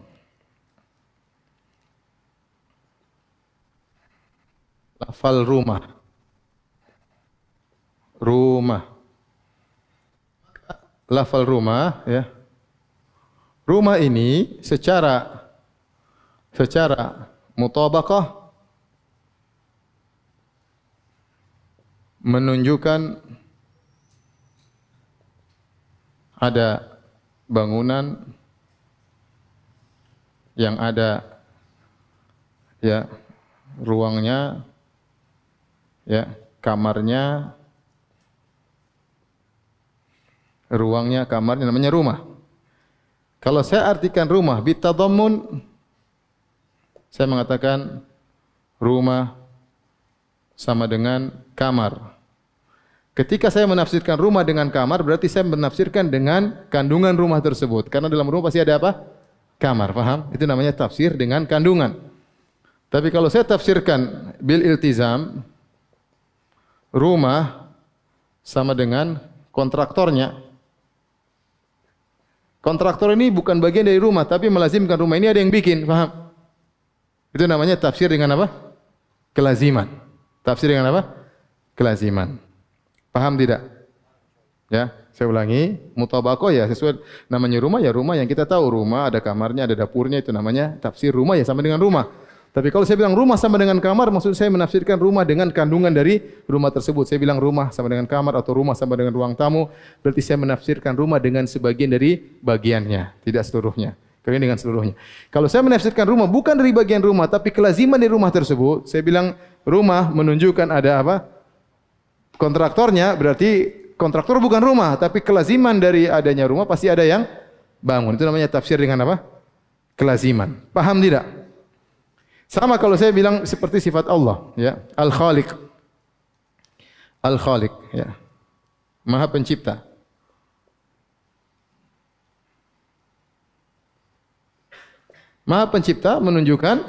lafal rumah. Rumah. Lafal rumah ya. Rumah ini secara mutabaqah menunjukkan ada bangunan yang ada ya ruangnya ya, kamarnya, kamarnya namanya rumah. Kalau saya artikan rumah bitadammun, saya mengatakan rumah sama dengan kamar. Ketika saya menafsirkan rumah dengan kamar, berarti saya menafsirkan dengan kandungan rumah tersebut. Karena dalam rumah pasti ada apa? Kamar, paham? Itu namanya tafsir dengan kandungan. Tapi kalau saya tafsirkan bil iltizam, rumah sama dengan kontraktornya. Kontraktor ini bukan bagian dari rumah, tapi melazimkan rumah ini ada yang bikin, paham? Itu namanya tafsir dengan apa? Kelaziman. Tafsir dengan apa? Kelaziman. Paham tidak? Ya, saya ulangi, mutabaqah ya sesuai namanya rumah ya rumah yang kita tahu, rumah ada kamarnya, ada dapurnya, itu namanya tafsir rumah ya sama dengan rumah. Tapi kalau saya bilang rumah sama dengan kamar, maksud saya menafsirkan rumah dengan kandungan dari rumah tersebut. Saya bilang rumah sama dengan kamar atau rumah sama dengan ruang tamu, berarti saya menafsirkan rumah dengan sebagian dari bagiannya, tidak seluruhnya. Kalian dengan seluruhnya. Kalau saya menafsirkan rumah bukan dari bagian rumah, tapi kelaziman di rumah tersebut, saya bilang rumah menunjukkan ada apa? Kontraktornya, berarti kontraktor bukan rumah, tapi kelaziman dari adanya rumah pasti ada yang bangun. Itu namanya tafsir dengan apa? Kelaziman. Paham tidak? Sama kalau saya bilang seperti sifat Allah, ya, Al-Khaliq. Al-Khaliq, ya. Maha Pencipta. Maha Pencipta menunjukkan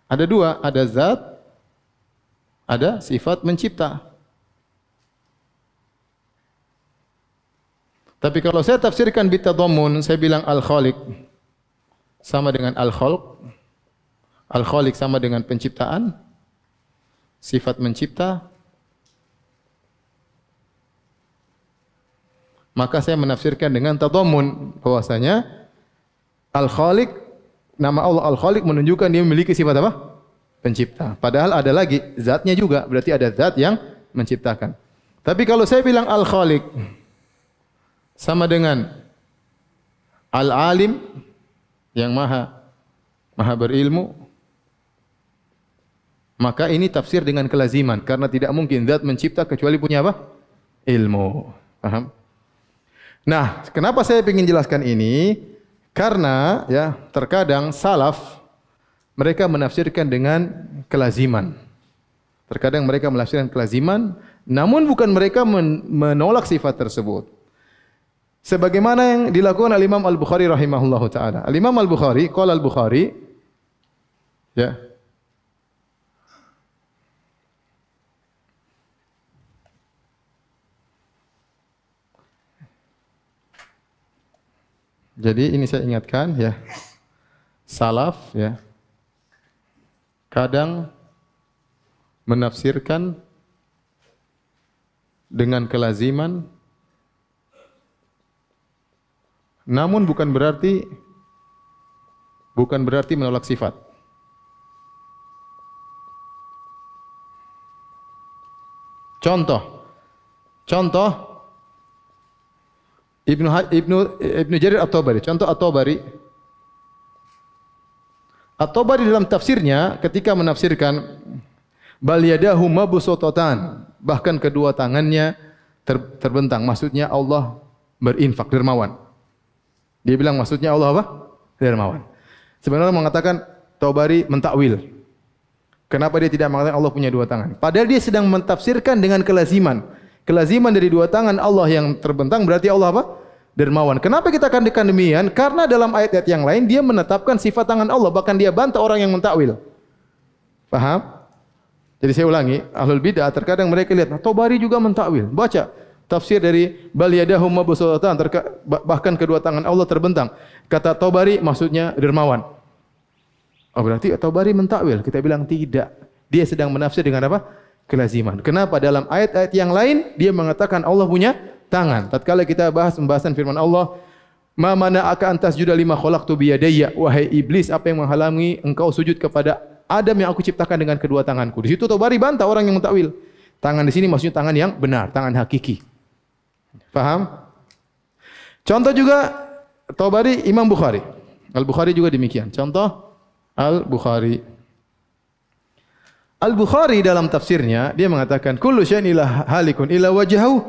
ada 2, ada zat, ada sifat mencipta. Tapi kalau saya tafsirkan bitadammun, saya bilang Al-Khaliq sama dengan Al-Khalq. Al-Khaliq sama dengan penciptaan, sifat mencipta. Maka saya menafsirkan dengan tadammun bahwasanya Al-Khaliq, nama Allah Al-Khaliq menunjukkan dia memiliki sifat apa? Pencipta. Padahal ada lagi zatnya juga, berarti ada zat yang menciptakan. Tapi kalau saya bilang Al-Khaliq sama dengan Al-Alim yang maha berilmu, Maka ini tafsir dengan kelaziman karena tidak mungkin zat mencipta kecuali punya apa? Ilmu. Paham? Nah, kenapa saya ingin jelaskan ini? Karena ya, terkadang salaf mereka menafsirkan dengan kelaziman. Terkadang mereka menafsirkan kelaziman, namun bukan mereka menolak sifat tersebut. Sebagaimana yang dilakukan Al-Imam Al-Bukhari rahimahullahu taala. Al-Imam Al-Bukhari, qala Al-Bukhari, ya. Jadi ini saya ingatkan ya. Salaf ya. Kadang menafsirkan dengan kelaziman, namun bukan berarti menolak sifat. Contoh Ibnu Jarir At-Tabari. Contoh At-Tabari. At-Tabari dalam tafsirnya ketika menafsirkan bal yadahu mabsutatan, bahkan kedua tangannya terbentang, maksudnya Allah berinfak, dermawan. Dia bilang maksudnya Allah apa? Dermawan. Sebenarnya mengatakan Tabari mentakwil. Kenapa dia tidak mengatakan Allah punya dua tangan? Padahal dia sedang mentafsirkan dengan kelaziman. Kelaziman dari dua tangan Allah yang terbentang berarti Allah apa? Dermawan. Kenapa kita akan demikian? Karena dalam ayat-ayat yang lain dia menetapkan sifat tangan Allah, bahkan dia bantah orang yang mentakwil. Paham? Jadi saya ulangi, ahlul bid'ah terkadang mereka lihat, Tabari juga mentakwil. Baca tafsir dari bal yadahu mabsutatan, bahkan kedua tangan Allah terbentang. Kata Tabari maksudnya dermawan. Oh berarti Tabari mentakwil. Kita bilang tidak. Dia sedang menafsir dengan apa? Kelaziman. Kenapa? Dalam ayat-ayat yang lain dia mengatakan Allah punya tangan. Tatkala kita bahas pembahasan firman Allah, "Ma mana'aka an tasjuda lima khalaqtu bi yadayya?" Wahai iblis, apa yang menghalangi engkau sujud kepada Adam yang aku ciptakan dengan kedua tanganku? Di situ Tabari bantah orang yang mentakwil. Tangan di sini maksudnya tangan yang benar, tangan hakiki. Paham? Contoh juga Tabari Imam Bukhari. Al-Bukhari juga demikian. Contoh Al-Bukhari. Al-Bukhari dalam tafsirnya dia mengatakan kullu syai'in illa halikun illa wajhahu.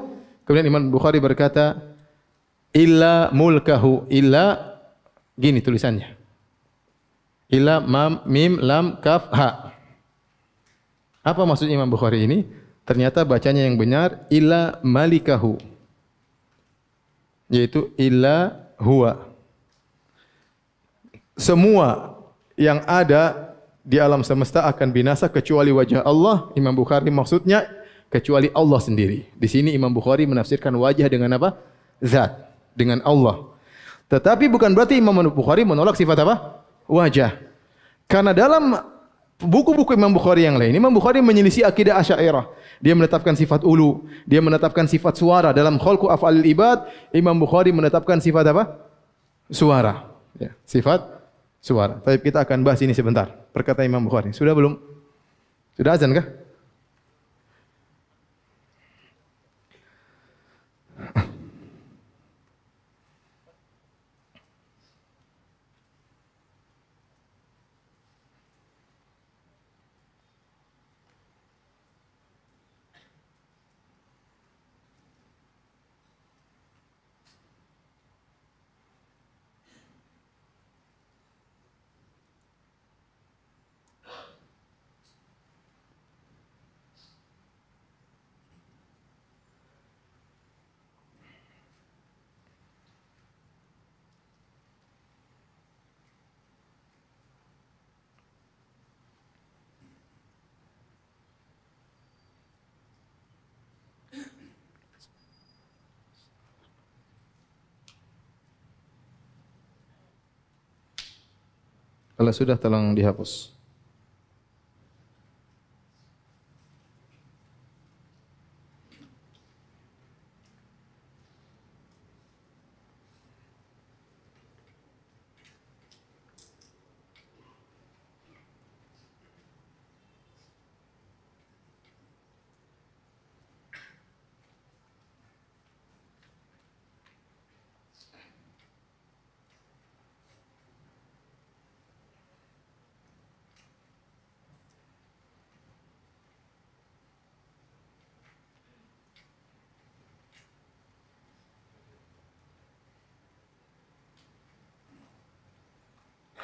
Kemudian Imam Bukhari berkata illa mulkahu, illa gini tulisannya. Illa mim lam kaf ha. Apa maksud Imam Bukhari ini? Ternyata bacanya yang benar illa malikahu. Yaitu illa huwa. Semua yang ada di alam semesta akan binasa kecuali wajah Allah. Imam Bukhari maksudnya kecuali Allah sendiri. Di sini Imam Bukhari menafsirkan wajah dengan apa? Zat, dengan Allah. Tetapi bukan berarti Imam Bukhari menolak sifat apa? Wajah. Karena dalam buku-buku Imam Bukhari yang lain, Imam Bukhari menyelisih akidah Asy'ariyah. Dia menetapkan sifat ulu, dia menetapkan sifat suara. Dalam khalqu af'alil ibad, Imam Bukhari menetapkan sifat apa? Suara. Ya, sifat suara. Tapi kita akan bahas ini sebentar. Perkataan Imam Bukhari. Sudah belum? Sudah azan kah? Kalau sudah tolong dihapus.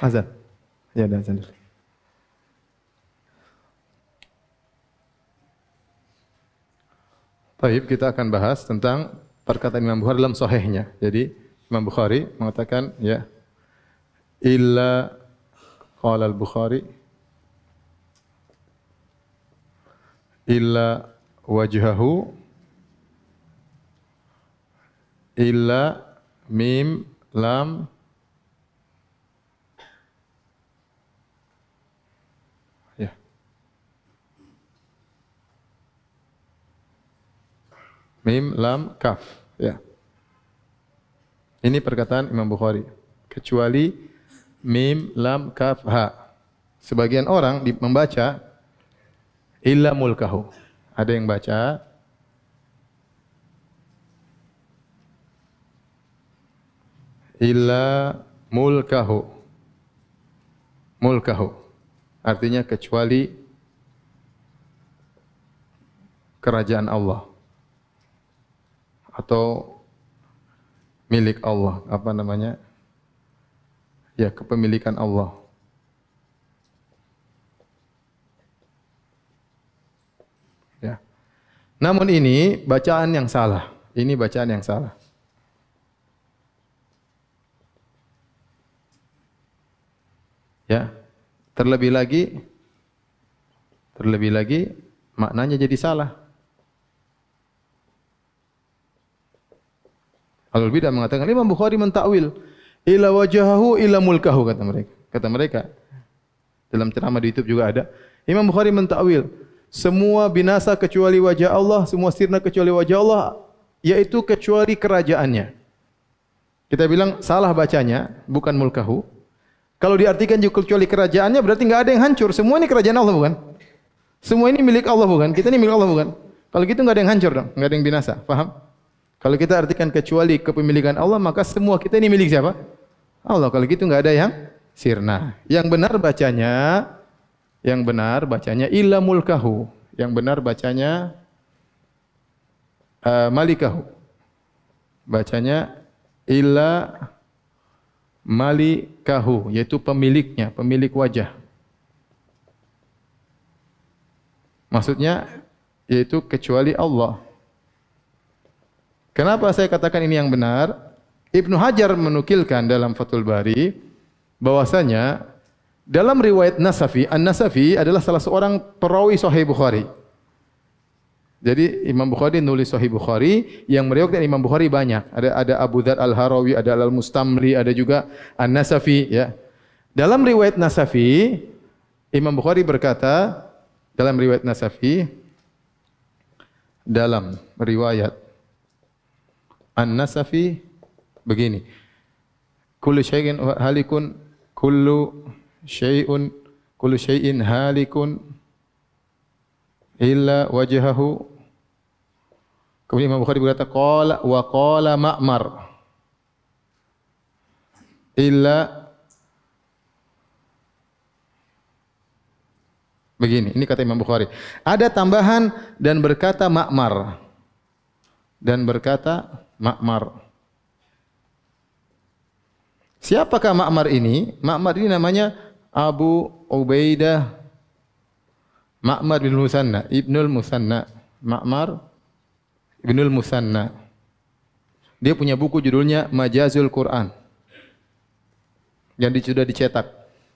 Azan. Ya, ada azan dulu. Baik, kita akan bahas tentang perkataan Imam Bukhari dalam sahihnya. Jadi Imam Bukhari mengatakan ya illa qala al-Bukhari illa wajhahu illa mim lam ya mim lam kaf ya. Ini perkataan Imam Bukhari. Kecuali mim lam kaf ha. Sebagian orang membaca illa mulkahu. Ada yang baca illa mulkahu. Mulkahu. Artinya kecuali kerajaan Allah. Atau milik Allah. Apa namanya? Ya, kepemilikan Allah. Ya. Namun ini bacaan yang salah. Ini bacaan yang salah. Ya. Terlebih lagi maknanya jadi salah. Al-Bidah mengatakan Imam Bukhari mentakwil ila wajahahu ila mulkahu kata mereka. Kata mereka dalam ceramah di YouTube juga ada. Imam Bukhari mentakwil semua binasa kecuali wajah Allah, semua sirna kecuali wajah Allah, yaitu kecuali kerajaannya. Kita bilang salah bacanya, bukan mulkahu. Kalau diartikan juga kecuali kerajaannya berarti enggak ada yang hancur. Semua ini kerajaan Allah bukan? Semua ini milik Allah bukan? Kita ini milik Allah bukan? Kalau gitu enggak ada yang hancur dong, enggak ada yang binasa. Paham? Kalau kita artikan kecuali kepemilikan Allah, maka semua kita ini milik siapa? Allah. Kalau gitu enggak ada yang sirna. Yang benar bacanya illa mulkahu. Yang benar bacanya malikahu. Bacanya illa malikahu, yaitu pemiliknya, pemilik wajah. Maksudnya yaitu kecuali Allah. Kenapa saya katakan ini yang benar? Ibnu Hajar menukilkan dalam Fathul Bari bahwasanya dalam riwayat Nasafi, An-Nasafi adalah salah seorang perawi Sahih Bukhari. Jadi Imam Bukhari nulis Sahih Bukhari, yang meriwayatkan Imam Bukhari banyak. Ada Abu Dzar Al-Harawi, ada Al-Mustamli, ada juga An-Nasafi ya. Dalam riwayat Nasafi, Imam Bukhari berkata dalam riwayat Nasafi, dalam riwayat An-Nasafi begini. Kullu syai'in halikun kullu syai'in halikun illa wajhahu. Kemudian Imam Bukhari berkata qala wa qala Ma'mar illa begini. Ini kata Imam Bukhari. Ada tambahan dan berkata Ma'mar. Siapakah Ma'mar ini? Ma'mar ini namanya Abu Ubaidah Ma'mar bin Musanna, Ibnul Musanna. Ma'mar Ibnul Musanna. Dia punya buku judulnya Majazul Quran yang sudah dicetak.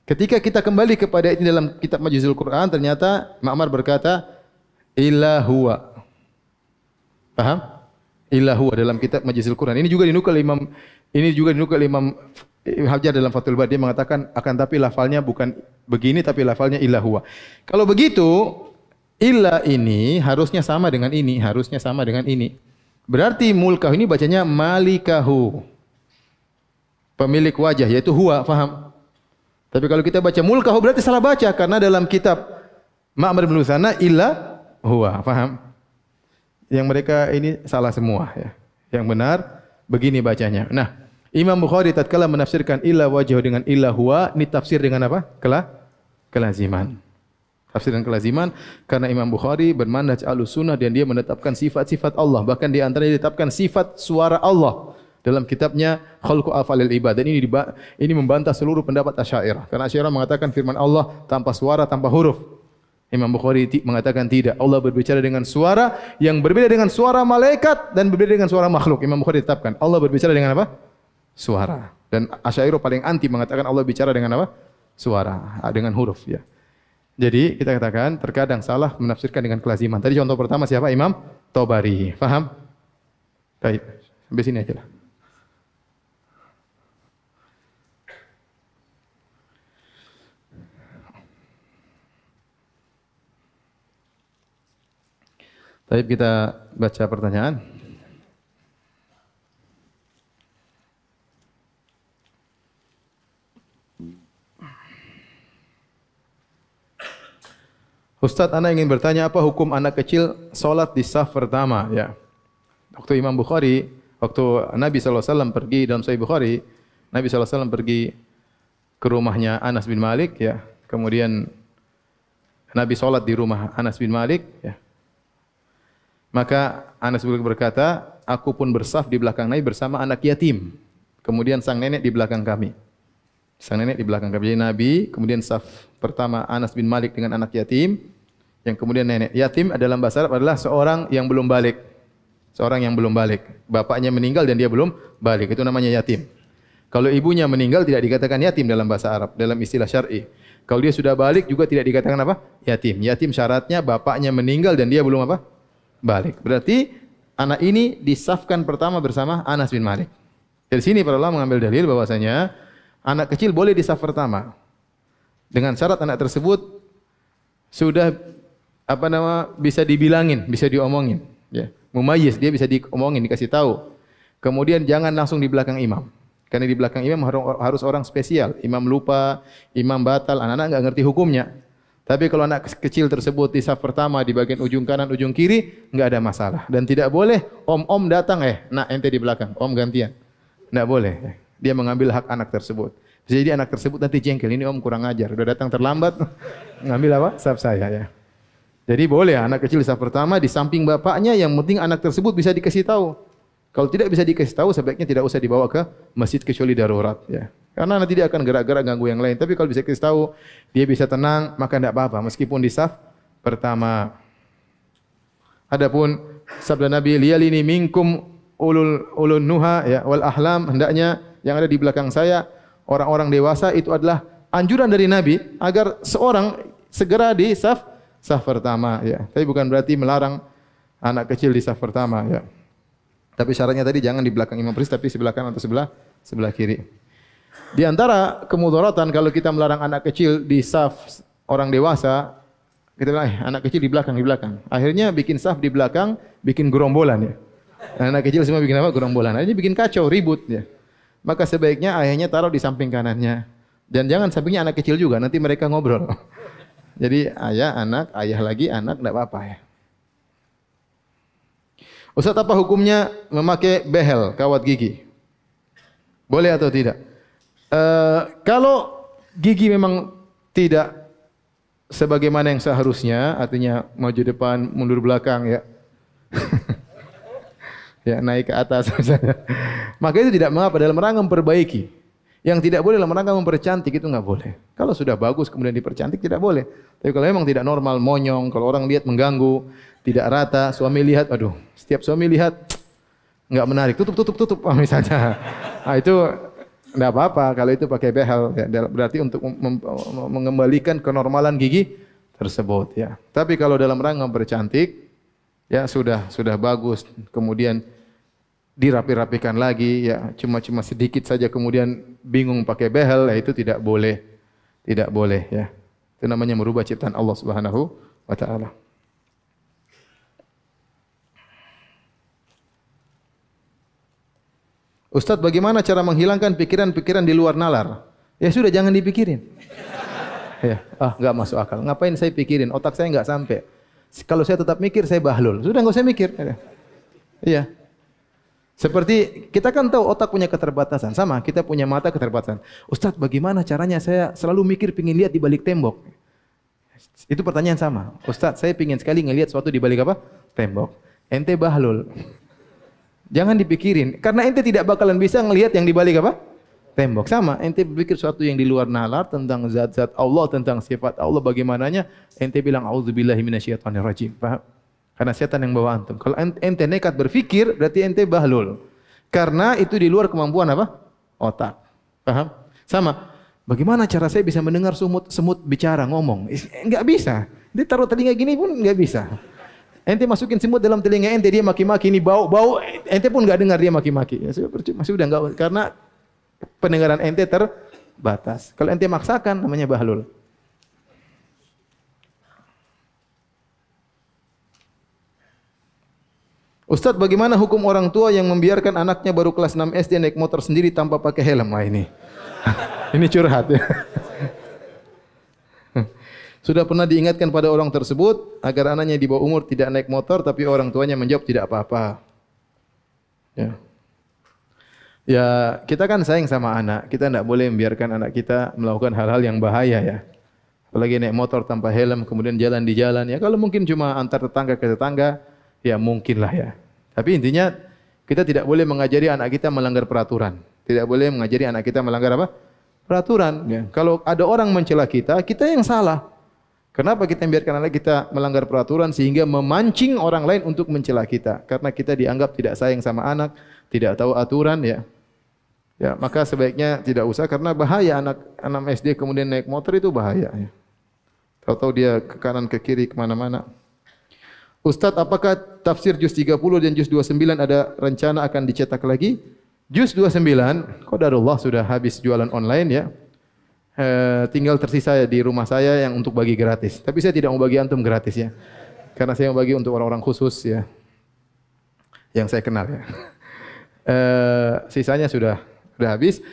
Ketika kita kembali kepada ini dalam kitab Majazul Quran, ternyata Ma'mar berkata illa huwa. Paham? Illa huwa dalam kitab Majazul Quran. Ini juga dinukil Imam Hajar dalam Fathul Bari. Dia mengatakan akan tapi lafalnya bukan begini, tapi lafalnya illa huwa. Kalau begitu, illa ini harusnya sama dengan ini, Berarti mulkahu ini bacanya malikahu. Pemilik wajah, yaitu huwa, faham? Tapi kalau kita baca mulkahu berarti salah baca, karena dalam kitab Ma'mar bin Musanna illa huwa, faham? Yang mereka ini salah semua ya. Yang benar begini bacanya. Nah, Imam Bukhari tatkala menafsirkan illa wajhu dengan illa huwa, ini tafsir dengan apa? Kelaziman. Tafsir dengan kelaziman karena Imam Bukhari bermanhaj Ahlus Sunnah dan dia menetapkan sifat-sifat Allah, bahkan di antaranya ditetapkan sifat suara Allah dalam kitabnya Khalqu Af'alil Ibad. Dan ini membantah seluruh pendapat Asy'ariyah. Karena Asy'ariyah mengatakan firman Allah tanpa suara, tanpa huruf. Imam Bukhari mengatakan tidak. Allah berbicara dengan suara yang berbeda dengan suara malaikat dan berbeda dengan suara makhluk. Imam Bukhari tetapkan Allah berbicara dengan apa? Suara. Dan Asy'ariyah paling anti mengatakan Allah bicara dengan apa? Suara, dengan huruf ya. Jadi kita katakan terkadang salah menafsirkan dengan kelaziman. Tadi contoh pertama siapa? Imam Tabari. Faham? Baik. Sampai sini aja lah. Baik, kita baca pertanyaan. Ustaz, ana ingin bertanya apa hukum anak kecil salat di saf pertama ya. Waktu Imam Bukhari, waktu Nabi SAW pergi dalam Sahih Bukhari, Nabi SAW pergi ke rumahnya Anas bin Malik ya. Kemudian Nabi salat di rumah Anas bin Malik ya. Maka Anas bin Malik berkata, aku pun bersaf di belakang Nabi bersama anak yatim. Kemudian sang nenek di belakang kami. Sang nenek di belakang kami. Jadi Nabi, kemudian saf pertama Anas bin Malik dengan anak yatim, yang kemudian nenek. Yatim dalam bahasa Arab adalah seorang yang belum balik. Seorang yang belum balik. Bapaknya meninggal dan dia belum balik. Itu namanya yatim. Kalau ibunya meninggal tidak dikatakan yatim dalam bahasa Arab, dalam istilah syar'i. Kalau dia sudah balik juga tidak dikatakan apa? Yatim. Yatim syaratnya bapaknya meninggal dan dia belum apa? Balik. Berarti anak ini disafkan pertama bersama Anas bin Malik. Dari sini para ulama mengambil dalil bahwasanya anak kecil boleh di saf pertama. Dengan syarat anak tersebut sudah bisa dibilangin, bisa diomongin, ya. Mumayyiz, dia bisa diomongin, dikasih tahu. Kemudian jangan langsung di belakang imam. Karena di belakang imam harus orang spesial. Imam lupa, imam batal, anak-anak enggak ngerti hukumnya. Tapi kalau anak kecil tersebut di saf pertama di bagian ujung kanan, ujung kiri, enggak ada masalah. Dan tidak boleh om datang, nak ente di belakang, om gantian. Enggak boleh. Dia mengambil hak anak tersebut. Bisa jadi anak tersebut nanti jengkel, ini om kurang ajar, udah datang terlambat, ngambil apa? Saf saya ya. Jadi boleh anak kecil di saf pertama di samping bapaknya, yang penting anak tersebut bisa dikasih tahu. Kalau tidak bisa dikasih tahu, sebaiknya tidak usah dibawa ke masjid kecuali darurat ya. Karena nanti dia akan gerak-gerak ganggu yang lain. Tapi kalau bisa kasih tahu, dia bisa tenang, maka tidak apa-apa meskipun di saf pertama. Adapun sabda Nabi, liyalini minkum ulun nuha ya wal ahlam, hendaknya yang ada di belakang saya orang-orang dewasa. Itu adalah anjuran dari Nabi agar seorang segera di saf pertama ya. Tapi bukan berarti melarang anak kecil di saf pertama ya. Tapi syaratnya tadi jangan di belakang imam persis, tapi sebelah kanan atau sebelah kiri. Di antara kemudaratan kalau kita melarang anak kecil di saf orang dewasa, kita bilang anak kecil di belakang. Akhirnya bikin saf di belakang, bikin gerombolan ya. Anak kecil semua bikin apa? Gerombolan. Akhirnya bikin kacau, ribut ya. Maka sebaiknya ayahnya taruh di samping kanannya. Dan jangan sampingnya anak kecil juga, nanti mereka ngobrol. Jadi ayah lagi anak, tidak apa-apa ya. Ustaz, apa hukumnya memakai behel, kawat gigi? Boleh atau tidak? Kalau gigi memang tidak sebagaimana yang seharusnya, artinya maju depan, mundur belakang ya. Ya, naik ke atas misalnya. Maka itu tidak mengapa dalam rangka memperbaiki. Yang tidak boleh dalam rangka mempercantik itu enggak boleh. Kalau sudah bagus kemudian dipercantik tidak boleh. Tapi kalau memang tidak normal, monyong, kalau orang lihat mengganggu, tidak rata, suami lihat, aduh, setiap suami lihat enggak menarik, tutup misalnya. Nah, itu enggak apa-apa kalau itu pakai behel ya. Berarti untuk mengembalikan kenormalan gigi tersebut ya. Tapi kalau dalam rangka mempercantik ya sudah bagus, kemudian dirapi-rapikan lagi ya, cuma sedikit saja kemudian bingung pakai behel, ya itu tidak boleh ya. Itu namanya merubah ciptaan Allah Subhanahu wa taala. Ustaz, bagaimana cara menghilangkan pikiran-pikiran di luar nalar? Ya sudah, jangan dipikirin. Ya, enggak masuk akal. Ngapain saya pikirin? Otak saya enggak sampai. Kalau saya tetap mikir, saya bahlul. Sudah enggak usah mikir. Iya. Seperti kita kan tahu otak punya keterbatasan. Sama, kita punya mata keterbatasan. Ustaz, bagaimana caranya saya selalu mikir pingin lihat di balik tembok? Itu pertanyaan sama. Ustaz, saya pingin sekali ngelihat sesuatu di balik apa? Tembok. Ente bahlul. Jangan dipikirin, karena ente tidak bakalan bisa ngelihat yang di balik apa? Tembok. Sama, ente berpikir sesuatu yang di luar nalar tentang zat-zat Allah, tentang sifat Allah bagaimananya, ente bilang auzubillahi minasyaitonirrajim. Paham? Karena setan yang bawa antum. Kalau ente nekat berfikir, berarti ente bahlul. Karena itu di luar kemampuan apa? Otak. Paham? Sama. Bagaimana cara saya bisa mendengar semut bicara, ngomong? Enggak bisa. Dia taruh telinga gini pun enggak bisa. Ente masukin semut dalam telinga ente, dia maki-maki, ini bau, ente pun enggak dengar dia maki-maki. Ya sudah percuma, sudah enggak, karena pendengaran ente terbatas. Kalau ente maksakan namanya bahlul. Ustaz, bagaimana hukum orang tua yang membiarkan anaknya baru kelas 6 SD naik motor sendiri tanpa pakai helm? Wah ini. Ini curhat ya. Sudah pernah diingatkan pada orang tersebut agar anaknya di bawah umur tidak naik motor, tapi orang tuanya menjawab tidak apa-apa. Ya. Ya, kita kan sayang sama anak. Kita tidak boleh membiarkan anak kita melakukan hal-hal yang bahaya ya. Apalagi naik motor tanpa helm, kemudian jalan di jalan. Ya, kalau mungkin cuma antar tetangga ke tetangga, ya mungkinlah ya. Tapi intinya kita tidak boleh mengajari anak kita melanggar peraturan. Tidak boleh mengajari anak kita melanggar apa? Peraturan. Ya. Kalau ada orang mencela kita, kita yang salah. Kenapa kita membiarkan anak kita melanggar peraturan sehingga memancing orang lain untuk mencela kita? Karena kita dianggap tidak sayang sama anak, tidak tahu aturan ya. Ya, maka sebaiknya tidak usah karena bahaya anak SD kemudian naik motor itu bahaya ya. Tahu-tahu dia ke kanan ke kiri kemana-mana. Ustadz, apakah tafsir juz 30 dan juz 29 ada rencana akan dicetak lagi? Juz 29, qadarullah sudah habis jualan online ya. Tinggal tersisa di rumah saya yang untuk bagi gratis. Tapi saya tidak mau bagi antum gratis ya. Karena saya mau bagi untuk orang-orang khusus ya. Yang saya kenal ya. Sisanya sudah habis.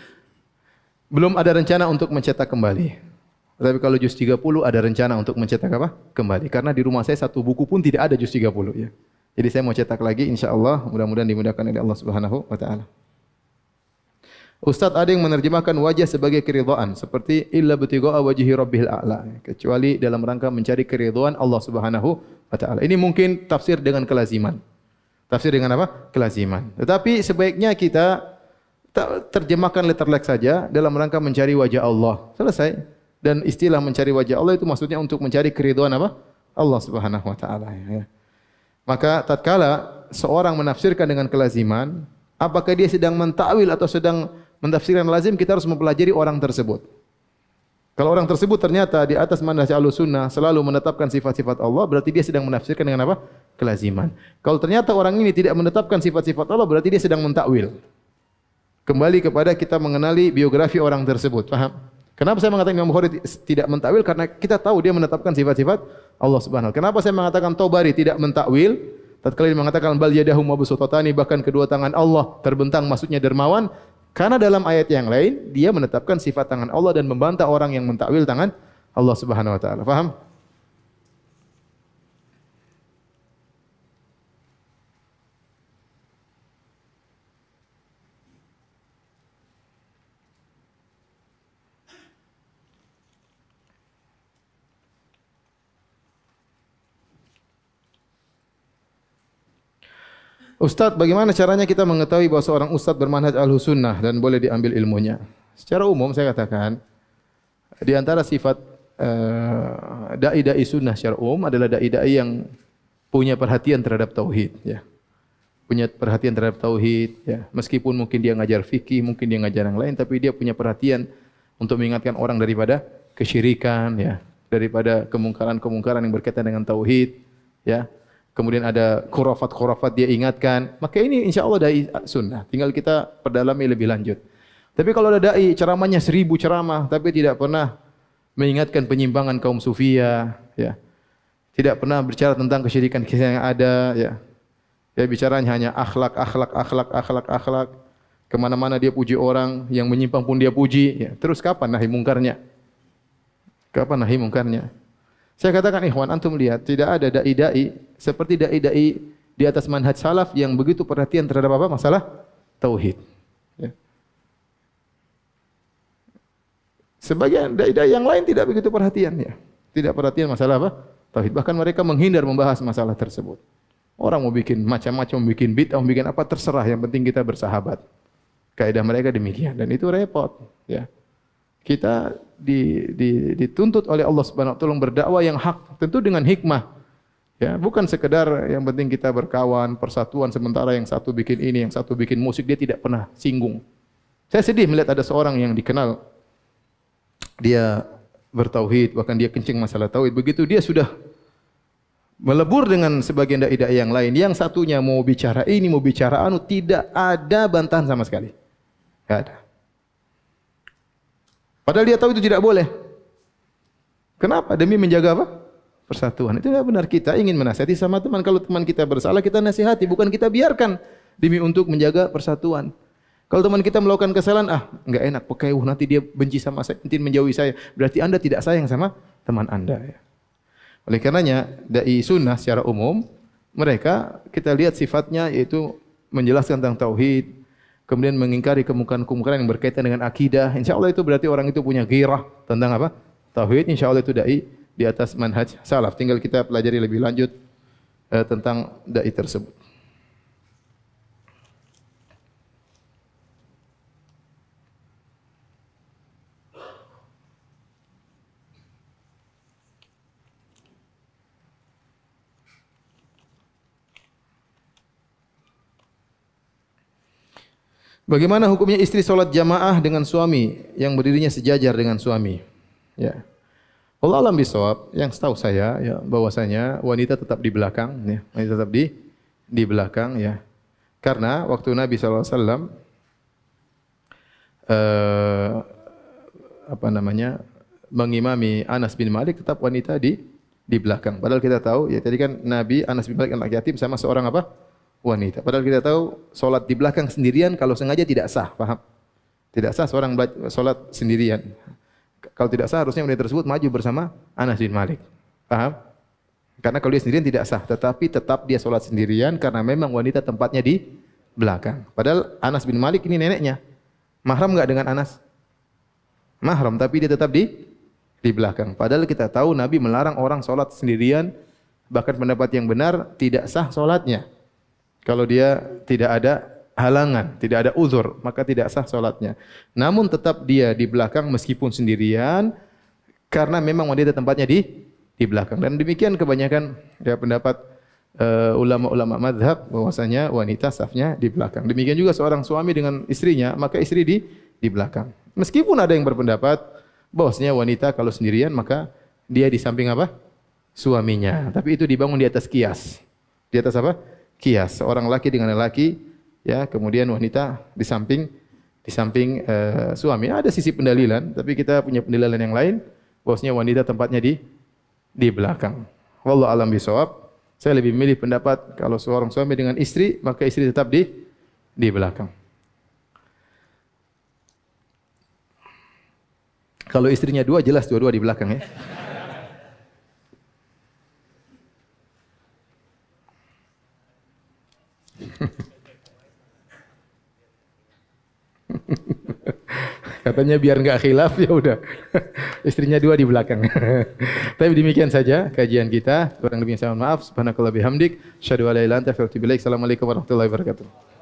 Belum ada rencana untuk mencetak kembali. Tapi kalau juz 30 ada rencana untuk mencetak apa? Kembali. Karena di rumah saya satu buku pun tidak ada juz 30 ya. Jadi saya mau cetak lagi insyaallah, mudah-mudahan dimudahkan oleh Allah Subhanahu wa taala. Ustaz, ada yang menerjemahkan wajah sebagai keridhaan seperti illa btigha'a wajhi rabbil a'la, kecuali dalam rangka mencari keridhaan Allah Subhanahu wa taala. Ini mungkin tafsir dengan kelaziman. Tafsir dengan apa? Kelaziman. Tetapi sebaiknya kita terjemahkan letterlek saja dalam rangka mencari wajah Allah. Selesai. Dan istilah mencari wajah Allah itu maksudnya untuk mencari keridhaan apa? Allah Subhanahu wa taala ya. Maka tatkala seorang menafsirkan dengan kelaziman, apakah dia sedang mentakwil atau sedang mentafsirkan lazim, kita harus mempelajari orang tersebut. Kalau orang tersebut ternyata di atas manhaj Ahlussunnah selalu menetapkan sifat-sifat Allah, berarti dia sedang menafsirkan dengan apa? Kelaziman. Kalau ternyata orang ini tidak menetapkan sifat-sifat Allah, berarti dia sedang mentakwil. Kembali kepada kita mengenali biografi orang tersebut. Paham? Kenapa saya mengatakan Imam Bukhari tidak mentakwil? Karena kita tahu dia menetapkan sifat-sifat Allah Subhanahu wa taala. Kenapa saya mengatakan Tabari tidak mentakwil? Tatkala dia mengatakan bal yadahu mabsutatani, bahkan kedua tangan Allah terbentang, maksudnya dermawan. Karena dalam ayat yang lain dia menetapkan sifat tangan Allah dan membantah orang yang mentakwil tangan Allah Subhanahu wa taala. Faham? Ustaz, bagaimana caranya kita mengetahui bahwa seorang ustaz bermanhaj Ahlussunnah dan boleh diambil ilmunya? Secara umum saya katakan, di antara sifat dai-dai sunnah secara umum adalah dai-dai yang punya perhatian terhadap tauhid, ya. Punya perhatian terhadap tauhid, ya. Meskipun mungkin dia ngajar fikih, mungkin dia ngajar yang lain, tapi dia punya perhatian untuk mengingatkan orang daripada kesyirikan, ya, daripada kemungkaran-kemungkaran yang berkaitan dengan tauhid, ya. Kemudian ada khurafat-khurafat dia ingatkan. Maka ini insya Allah dai sunnah. Tinggal kita perdalami lebih lanjut. Tapi kalau ada dai ceramahnya 1000 ceramah, tapi tidak pernah mengingatkan penyimpangan kaum sufia, ya, tidak pernah bicara tentang kesyirikan yang ada, ya, dia bicaranya hanya akhlak. Kemana-mana dia puji orang, yang menyimpang pun dia puji. Ya. Terus kapan nahi mungkarnya? Kapan nahi mungkarnya? Saya katakan ikhwan, antum lihat tidak ada dai-dai seperti dai-dai di atas manhaj salaf yang begitu perhatian terhadap apa? Masalah tauhid. Ya. Sebagian dai-dai yang lain tidak begitu perhatian, ya. Tidak perhatian masalah apa? Tauhid. Bahkan mereka menghindar membahas masalah tersebut. Orang mau bikin macam-macam, mau bikin bid'ah, mau bikin apa terserah, yang penting kita bersahabat. Kaidah mereka demikian dan itu repot, ya. Kita dituntut oleh Allah Subhanahu wa taala berdakwah yang hak, tentu dengan hikmah. Ya, bukan sekedar yang penting kita berkawan, persatuan, sementara yang satu bikin ini, yang satu bikin musik, dia tidak pernah singgung. Saya sedih melihat ada seorang yang dikenal dia bertauhid, bahkan dia kencing masalah tauhid. Begitu dia sudah melebur dengan sebagian dai-dai yang lain, yang satunya mau bicara ini, mau bicara anu, tidak ada bantahan sama sekali. Tidak ada. Padahal dia tahu itu tidak boleh. Kenapa? Demi menjaga apa? Persatuan. Itu tidak benar. Kita ingin menasihati sama teman. Kalau teman kita bersalah, kita nasihati. Bukan kita biarkan. Demi untuk menjaga persatuan. Kalau teman kita melakukan kesalahan, enggak enak, pakai nanti dia benci sama saya, nanti menjauhi saya. Berarti Anda tidak sayang sama teman Anda. Ya. Oleh karenanya, dai sunnah secara umum, mereka kita lihat sifatnya yaitu menjelaskan tentang tauhid, kemudian mengingkari kemungkaran-kemungkaran yang berkaitan dengan akidah. Insyaallah itu berarti orang itu punya ghirah tentang apa? Tauhid. Insyaallah itu dai di atas manhaj salaf. Tinggal kita pelajari lebih lanjut tentang dai tersebut. Bagaimana hukumnya istri solat jamaah dengan suami yang berdirinya sejajar dengan suami? Ya. Allah alam bisawab, yang setahu saya ya bahwasanya wanita tetap di belakang ya, wanita tetap di belakang ya. Karena waktu Nabi sallallahu alaihi wasallam mengimami Anas bin Malik, tetap wanita di belakang. Padahal kita tahu ya tadi kan Nabi Anas bin Malik anak yatim sama seorang apa? Wanita. Padahal kita tahu solat di belakang sendirian kalau sengaja tidak sah, paham? Tidak sah seorang solat sendirian. Kalau tidak sah harusnya wanita tersebut maju bersama Anas bin Malik. Paham? Karena kalau dia sendirian tidak sah, tetapi tetap dia solat sendirian karena memang wanita tempatnya di belakang. Padahal Anas bin Malik ini neneknya. Mahram enggak dengan Anas? Mahram, tapi dia tetap di belakang. Padahal kita tahu Nabi melarang orang solat sendirian, bahkan pendapat yang benar tidak sah solatnya. Kalau dia tidak ada halangan, tidak ada uzur, maka tidak sah solatnya. Namun tetap dia di belakang meskipun sendirian, karena memang wanita tempatnya di belakang. Dan demikian kebanyakan ya pendapat ulama-ulama mazhab bahwasanya wanita safnya di belakang. Demikian juga seorang suami dengan istrinya, maka istri di belakang. Meskipun ada yang berpendapat bahwasanya wanita kalau sendirian maka dia di samping apa? Suaminya. Tapi itu dibangun di atas kias. Di atas apa? Kias. Seorang laki dengan laki, ya, kemudian wanita di samping suami. Ada sisi pendalilan, tapi kita punya pendalilan yang lain bahwasanya wanita tempatnya di belakang. Wallahu a'lam bishawab. Saya lebih memilih pendapat kalau seorang suami dengan istri, maka istri tetap di belakang. Kalau istrinya dua, jelas dua-dua di belakang ya. Katanya biar enggak khilaf ya udah. Istrinya dua di belakang. Tapi demikian saja kajian kita. Kurang lebihnya saya mohon maaf. Subhanakallah bihamdik, syadu ala ila anta astaghfiruka wa atubu ilaik. Assalamualaikum warahmatullahi wabarakatuh.